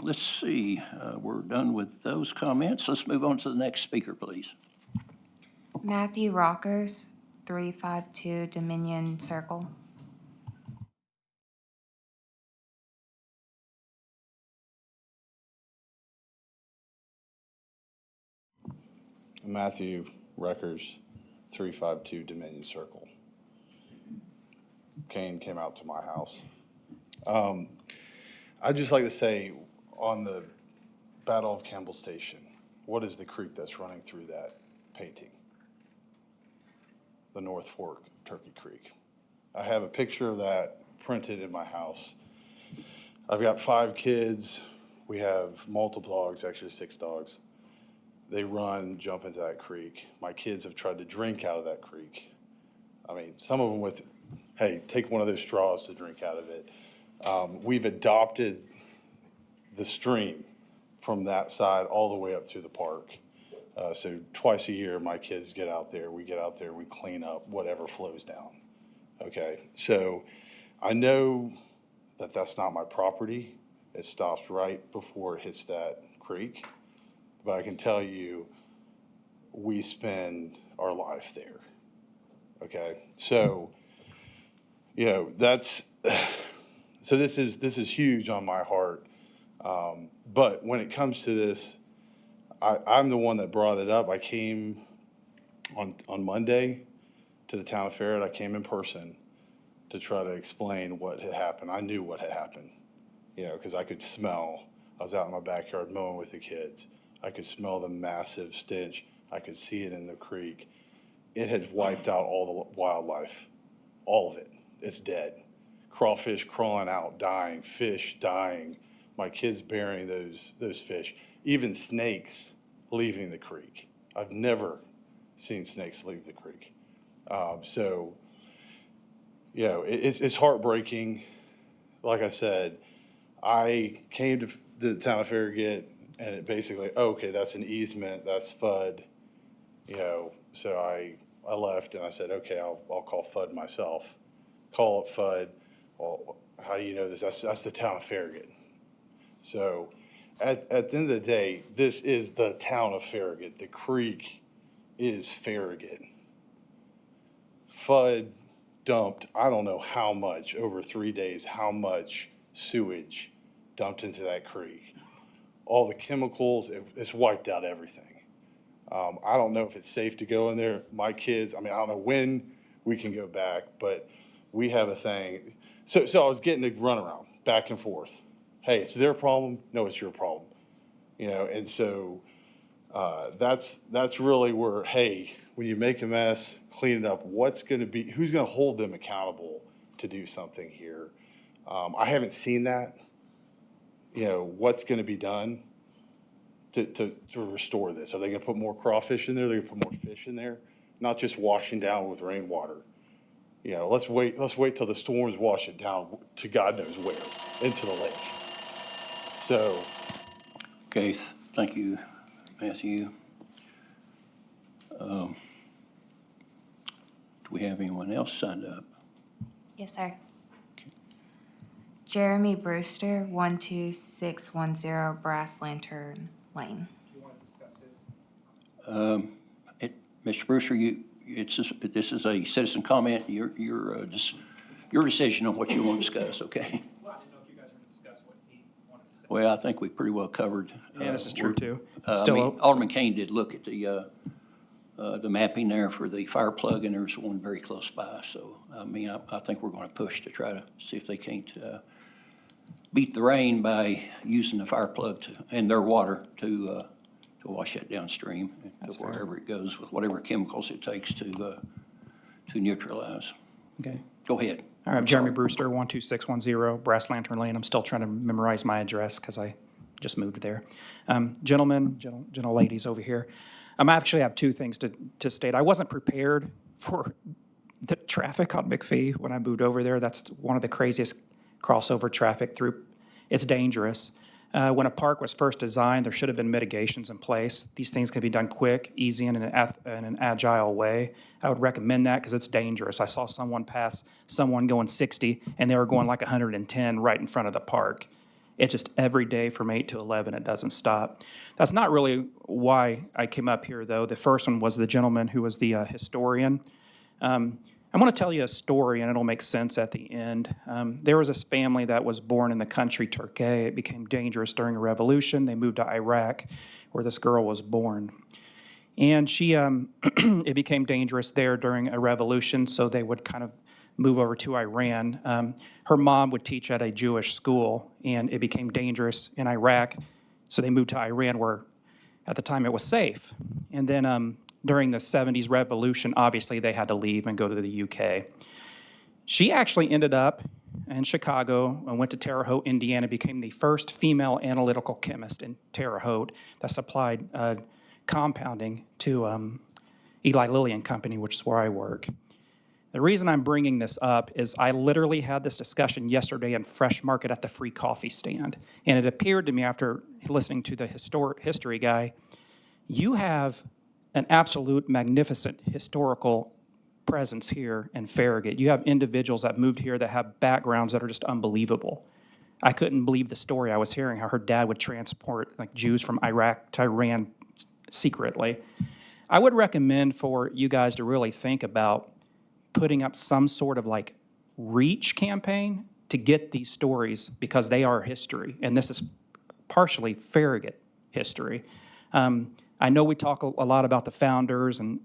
Let's see, we're done with those comments. Let's move on to the next speaker, please. Matthew Rockers, 352 Dominion Circle. Matthew Reckers, 352 Dominion Circle. Kane came out to my house. I'd just like to say, on the Battle of Campbell Station, what is the creek that's running through that painting? The North Fork of Turkey Creek. I have a picture of that printed in my house. I've got 5 kids. We have multiple dogs, actually 6 dogs. They run, jump into that creek. My kids have tried to drink out of that creek. I mean, some of them with, hey, take one of those straws to drink out of it. We've adopted the stream from that side all the way up through the park. So twice a year, my kids get out there, we clean up whatever flows down. Okay, so I know that that's not my property. It stops right before it hits that creek. But I can tell you, we spend our life there. Okay, so, you know, so this is huge on my heart. But when it comes to this, I'm the one that brought it up. I came on Monday to the town of Farragut. I came in person to try to explain what had happened. I knew what had happened, you know, because I could smell. I was out in my backyard mowing with the kids. I could smell the massive stench. I could see it in the creek. It had wiped out all the wildlife, all of it. It's dead. Crawfish crawling out, dying, fish dying, my kids burying those fish, even snakes leaving the creek. I've never seen snakes leave the creek. So, you know, it's heartbreaking. Like I said, I came to the town of Farragut, and it basically, okay, that's an easement, that's FUD, you know. So I left and I said, okay, I'll call FUD myself. Call it FUD. Well, how do you know this? That's the town of Farragut. So at the end of the day, this is the town of Farragut. The creek is Farragut. FUD dumped, I don't know how much, over 3 days, how much sewage dumped into that creek. All the chemicals, it's wiped out everything. I don't know if it's safe to go in there. My kids, I mean, I don't know when we can go back, but we have a thing. So I was getting a runaround back and forth. Hey, it's their problem. No, it's your problem. You know, and so that's really where, hey, when you make a mess, clean it up. What's going to be, who's going to hold them accountable to do something here? I haven't seen that. You know, what's going to be done to restore this? Are they going to put more crawfish in there? Are they going to put more fish in there? Not just washing down with rainwater. You know, let's wait till the storms wash it down to God knows where, into the lake. So. Okay, thank you, Matthew. Do we have anyone else signed up? Yes, sir. Jeremy Brewster, 12610 Brass Lantern Lane. Do you want to discuss his? Mr. Brewster, this is a citizen comment. Your decision on what you want to discuss, okay? Well, I didn't know if you guys were going to discuss what he wanted to say. Well, I think we pretty well covered. And this is true, too. Alderman Kane did look at the mapping there for the fire plug, and there's one very close by. So, I mean, I think we're going to push to try to see if they can't beat the rain by using the fire plug and their water to wash that downstream to wherever it goes with whatever chemicals it takes to neutralize. Okay. Go ahead. All right, Jeremy Brewster, 12610 Brass Lantern Lane. I'm still trying to memorize my address because I just moved there. Gentlemen, gentle ladies over here. I actually have 2 things to state. I wasn't prepared for the traffic on McPhee when I moved over there. That's one of the craziest crossover traffic through. It's dangerous. When a park was first designed, there should have been mitigations in place. These things can be done quick, easy, and in an agile way. I would recommend that because it's dangerous. I saw someone pass someone going 60, and they were going like 110 right in front of the park. It's just every day from 8 to 11, it doesn't stop. That's not really why I came up here, though. The first one was the gentleman who was the historian. I'm going to tell you a story, and it'll make sense at the end. There was this family that was born in the country, Turkey. It became dangerous during a revolution. They moved to Iraq, where this girl was born. And she, it became dangerous there during a revolution, so they would kind of move over to Iran. Her mom would teach at a Jewish school, and it became dangerous in Iraq, so they moved to Iran, where at the time it was safe. And then during the 70s revolution, obviously they had to leave and go to the UK. She actually ended up in Chicago and went to Terre Haute, Indiana, became the first female analytical chemist in Terre Haute that supplied compounding to Eli Lilly and Company, which is where I work. The reason I'm bringing this up is I literally had this discussion yesterday in Fresh Market at the free coffee stand. And it appeared to me after listening to the history guy, you have an absolute magnificent historical presence here in Farragut. You have individuals that moved here that have backgrounds that are just unbelievable. I couldn't believe the story I was hearing, how her dad would transport like Jews from Iraq to Iran secretly. I would recommend for you guys to really think about putting up some sort of like reach campaign to get these stories, because they are history, and this is partially Farragut history. I know we talk a lot about the founders and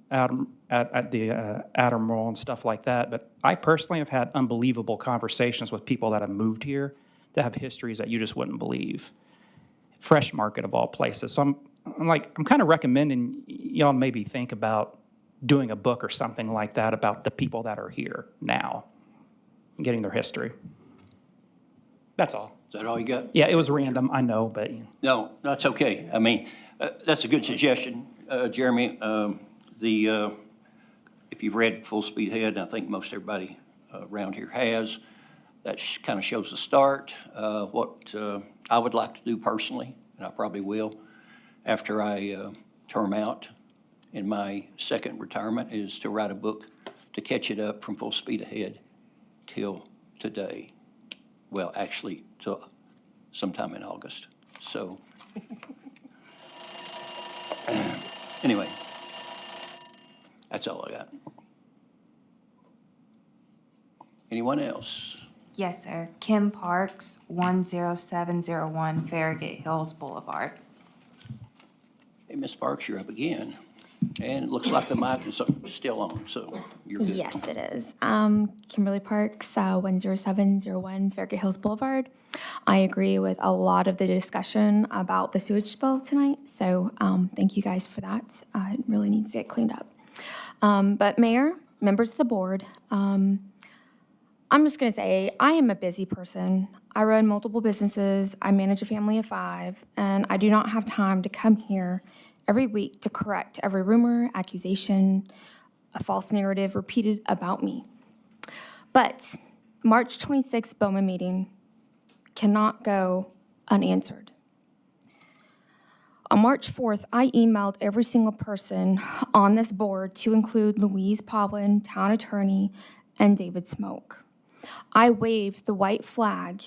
Admiral and stuff like that, but I personally have had unbelievable conversations with people that have moved here that have histories that you just wouldn't believe. Fresh Market of all places. So I'm kind of recommending y'all maybe think about doing a book or something like that about the people that are here now, and getting their history. That's all. Is that all you got? Yeah, it was random, I know, but. No, that's okay. I mean, that's a good suggestion, Jeremy. If you've read Full Speed Ahead, and I think most everybody around here has, that kind of shows the start. What I would like to do personally, and I probably will, after I term out in my second retirement, is to write a book to catch it up from Full Speed Ahead till today. Well, actually, till sometime in August. So, anyway, that's all I got. Anyone else? Yes, sir. Kim Parks, 10701 Farragut Hills Boulevard. Hey, Ms. Parks, you're up again. And it looks like the mic is still on, so you're good. Yes, it is. Kimberly Parks, 10701 Farragut Hills Boulevard. I agree with a lot of the discussion about the sewage spill tonight, so thank you guys for that. It really needs to get cleaned up. But Mayor, members of the board, I'm just going to say I am a busy person. I run multiple businesses, I manage a family of 5, and I do not have time to come here every week to correct every rumor, accusation, a false narrative repeated about me. But March 26th Bowman meeting cannot go unanswered. On March 4th, I emailed every single person on this board to include Louise Povlin, town attorney, and David Smoke. I waved the white flag.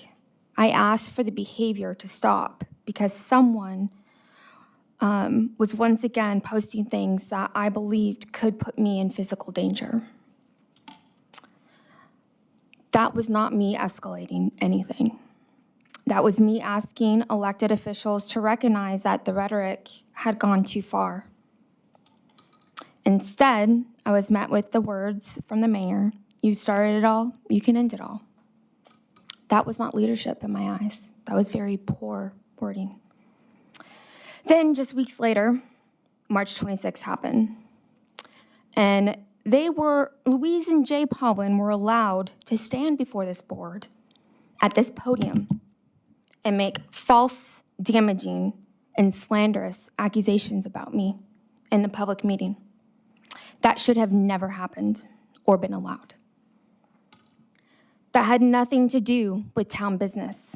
I asked for the behavior to stop because someone was once again posting things that I believed could put me in physical danger. That was not me escalating anything. That was me asking elected officials to recognize that the rhetoric had gone too far. Instead, I was met with the words from the mayor, "You started it all, you can end it all." That was not leadership in my eyes. That was very poor wording. Then just weeks later, March 26th happened. And Louise and Jay Povlin were allowed to stand before this board at this podium and make false, damaging, and slanderous accusations about me in the public meeting. That should have never happened or been allowed. That had nothing to do with town business.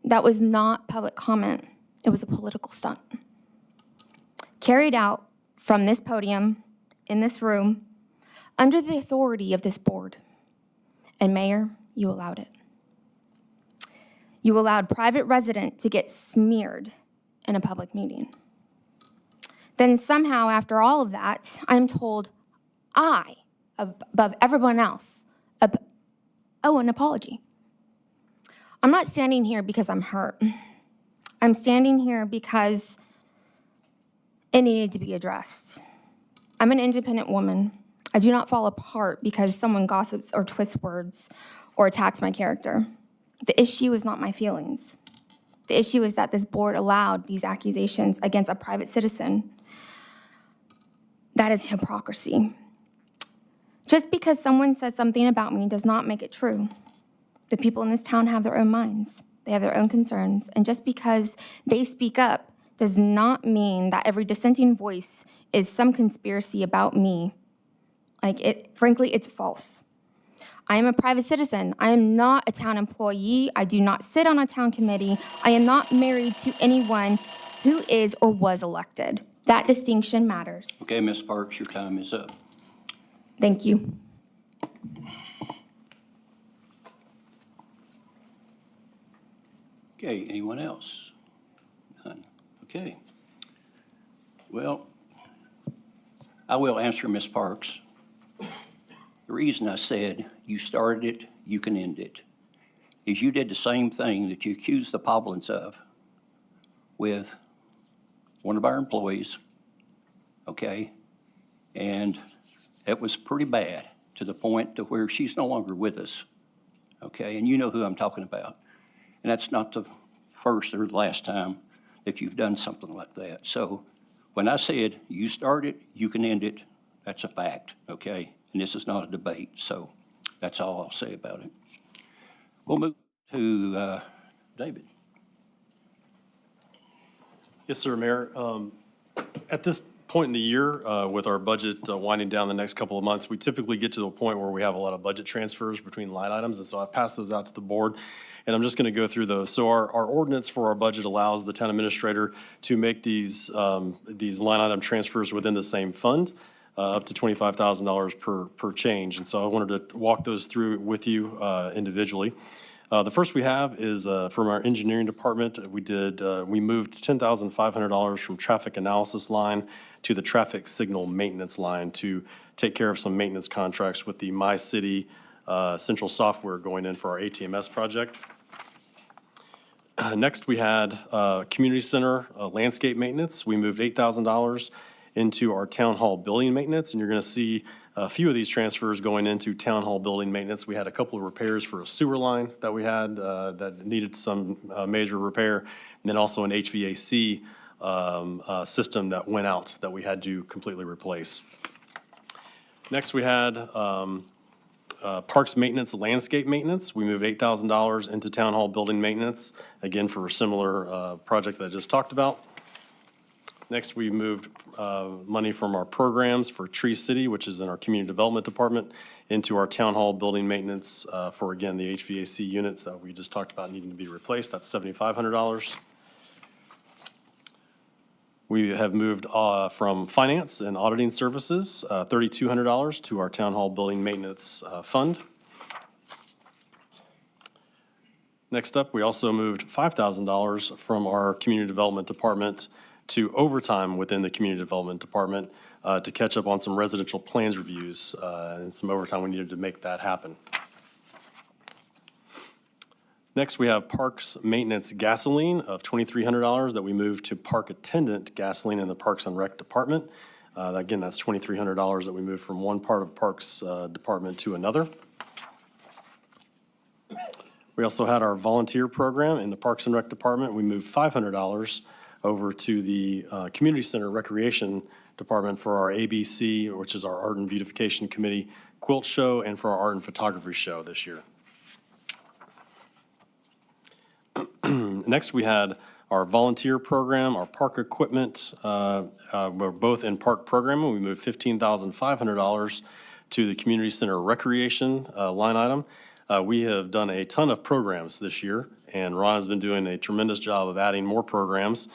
That was not public comment. It was a political stunt. Carried out from this podium, in this room, under the authority of this board. And Mayor, you allowed it. You allowed private resident to get smeared in a public meeting. Then somehow, after all of that, I'm told I, above everyone else, owe an apology. I'm not standing here because I'm hurt. I'm standing here because it needed to be addressed. I'm an independent woman. I do not fall apart because someone gossips or twists words or attacks my character. The issue is not my feelings. The issue is that this board allowed these accusations against a private citizen. That is hypocrisy. Just because someone says something about me does not make it true. The people in this town have their own minds. They have their own concerns. And just because they speak up does not mean that every dissenting voice is some conspiracy about me. Frankly, it's false. I am a private citizen. I am not a town employee. I do not sit on a town committee. I am not married to anyone who is or was elected. That distinction matters. Okay, Ms. Parks, your time is up. Thank you. Okay, anyone else? None. Okay. Well, I will answer Ms. Parks. The reason I said you started it, you can end it, is you did the same thing that you accused the Poblins of with one of our employees, okay? And it was pretty bad to the point to where she's no longer with us, okay? And you know who I'm talking about. And that's not the first or the last time that you've done something like that. So when I said you start it, you can end it, that's a fact, okay? And this is not a debate, so that's all I'll say about it. We'll move to David. Yes, sir, Mayor. At this point in the year, with our budget winding down the next couple of months, we typically get to the point where we have a lot of budget transfers between line items, and so I've passed those out to the board, and I'm just going to go through those. So our ordinance for our budget allows the town administrator to make these line item transfers within the same fund, up to $25,000 per change, and so I wanted to walk those through with you individually. The first we have is from our engineering department. We moved $10,500 from traffic analysis line to the traffic signal maintenance line to take care of some maintenance contracts with the My City central software going in for our ATMS project. Next, we had community center landscape maintenance. We moved $8,000 into our town hall building maintenance, and you're going to see a few of these transfers going into town hall building maintenance. We had a couple of repairs for a sewer line that we had that needed some major repair, and then also an HVAC system that went out that we had to completely replace. Next, we had parks maintenance, landscape maintenance. We moved $8,000 into town hall building maintenance, again for a similar project that I just talked about. Next, we moved money from our programs for Tree City, which is in our community development department, into our town hall building maintenance for, again, the HVAC units that we just talked about needing to be replaced. That's $7,500. We have moved from finance and auditing services, $3,200 to our town hall building maintenance fund. Next up, we also moved $5,000 from our community development department to overtime within the community development department to catch up on some residential plans reviews and some overtime we needed to make that happen. Next, we have parks maintenance gasoline of $2,300 that we moved to park attendant gasoline in the Parks and Rec department. Again, that's $2,300 that we moved from one part of Parks department to another. We also had our volunteer program in the Parks and Rec department. We moved $500 over to the Community Center Recreation Department for our ABC, which is our Art and Beautification Committee quilt show, and for our art and photography show this year. Next, we had our volunteer program, our park equipment. We're both in park programming. We moved $15,500 to the Community Center Recreation line item. We have done a ton of programs this year, and Ron has been doing a tremendous job of adding more programs.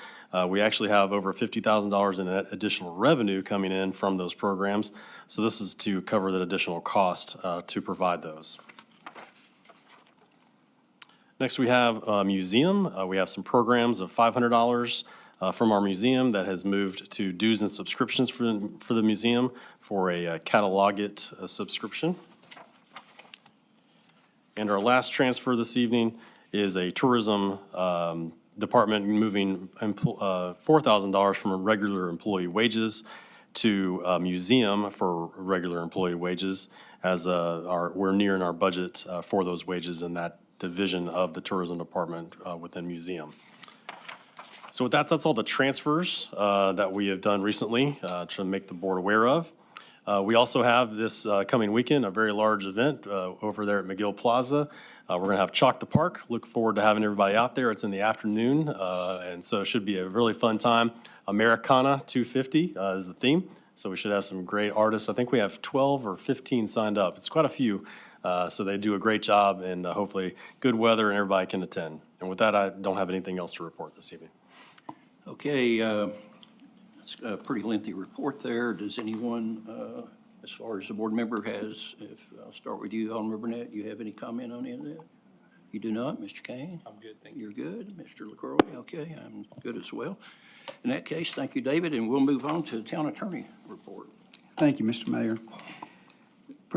We actually have over $50,000 in additional revenue coming in from those programs. So this is to cover that additional cost to provide those. Next, we have a museum. We have some programs of $500 from our museum that has moved to dues and subscriptions for the museum for a catalog it subscription. And our last transfer this evening is a tourism department moving $4,000 from regular employee wages to museum for regular employee wages, as we're nearing our budget for those wages in that division of the tourism department within museum. So with that, that's all the transfers that we have done recently to make the board aware of. We also have this coming weekend, a very large event over there at McGill Plaza. We're going to have Chalk the Park. Look forward to having everybody out there. It's in the afternoon, and so it should be a really fun time. Americana 250 is the theme, so we should have some great artists. I think we have 12 or 15 signed up. It's quite a few, so they do a great job, and hopefully good weather and everybody can attend. And with that, I don't have anything else to report this evening. Okay, it's a pretty lengthy report there. Does anyone, as far as the board member has, I'll start with you, Alderman Burnett, you have any comment on any of that? You do not, Mr. Kane? I'm good, thank you. You're good, Mr. LaCroix? Okay, I'm good as well. In that case, thank you, David, and we'll move on to the town attorney report. Thank you, Mr. Mayor.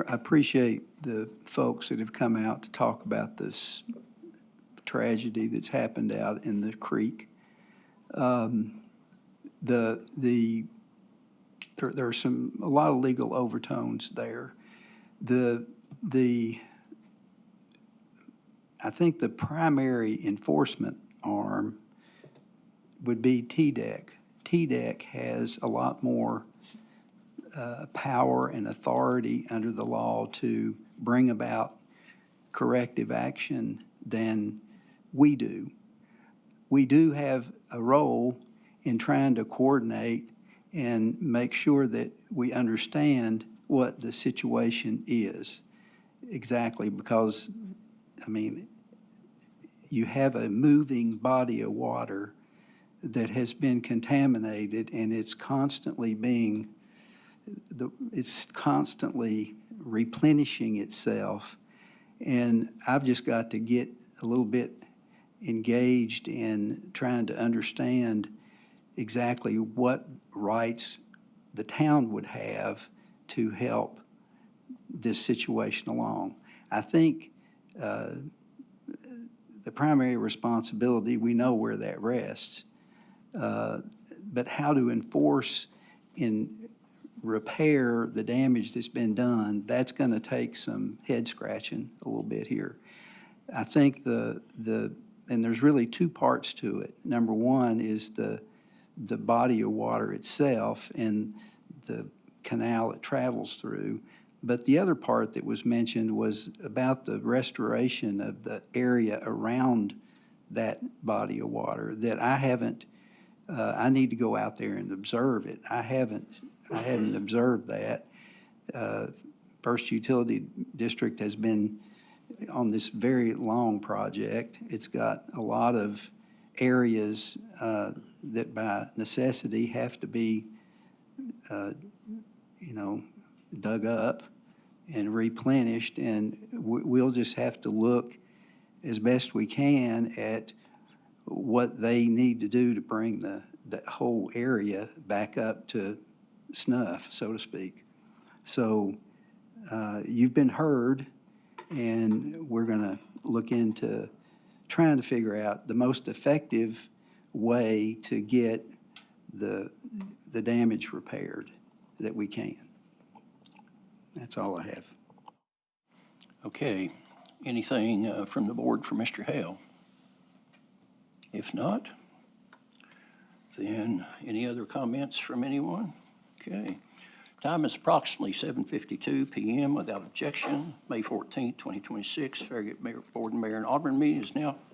I appreciate the folks that have come out to talk about this tragedy that's happened out in the creek. There's a lot of legal overtones there. I think the primary enforcement arm would be TDEC. TDEC has a lot more power and authority under the law to bring about corrective action than we do. We do have a role in trying to coordinate and make sure that we understand what the situation is exactly, because, I mean, you have a moving body of water that has been contaminated, and it's constantly replenishing itself. And I've just got to get a little bit engaged in trying to understand exactly what rights the town would have to help this situation along. I think the primary responsibility, we know where that rests, but how to enforce and repair the damage that's been done, that's going to take some head scratching a little bit here. I think and there's really two parts to it. Number one is the body of water itself and the canal it travels through. But the other part that was mentioned was about the restoration of the area around that body of water that I haven't, I need to go out there and observe it. I hadn't observed that. First Utility District has been on this very long project. It's got a lot of areas that by necessity have to be, dug up and replenished, and we'll just have to look as best we can at what they need to do to bring the whole area back up to snuff, so to speak. So you've been heard, and we're going to look into trying to figure out the most effective way to get the damage repaired that we can. That's all I have. Okay, anything from the board for Mr. Hale? If not, then any other comments from anyone? Okay. Time is approximately 7:52 p.m. without objection. May 14th, 2026, Farragut Board and Mayor and Alderman meeting is now adjourned.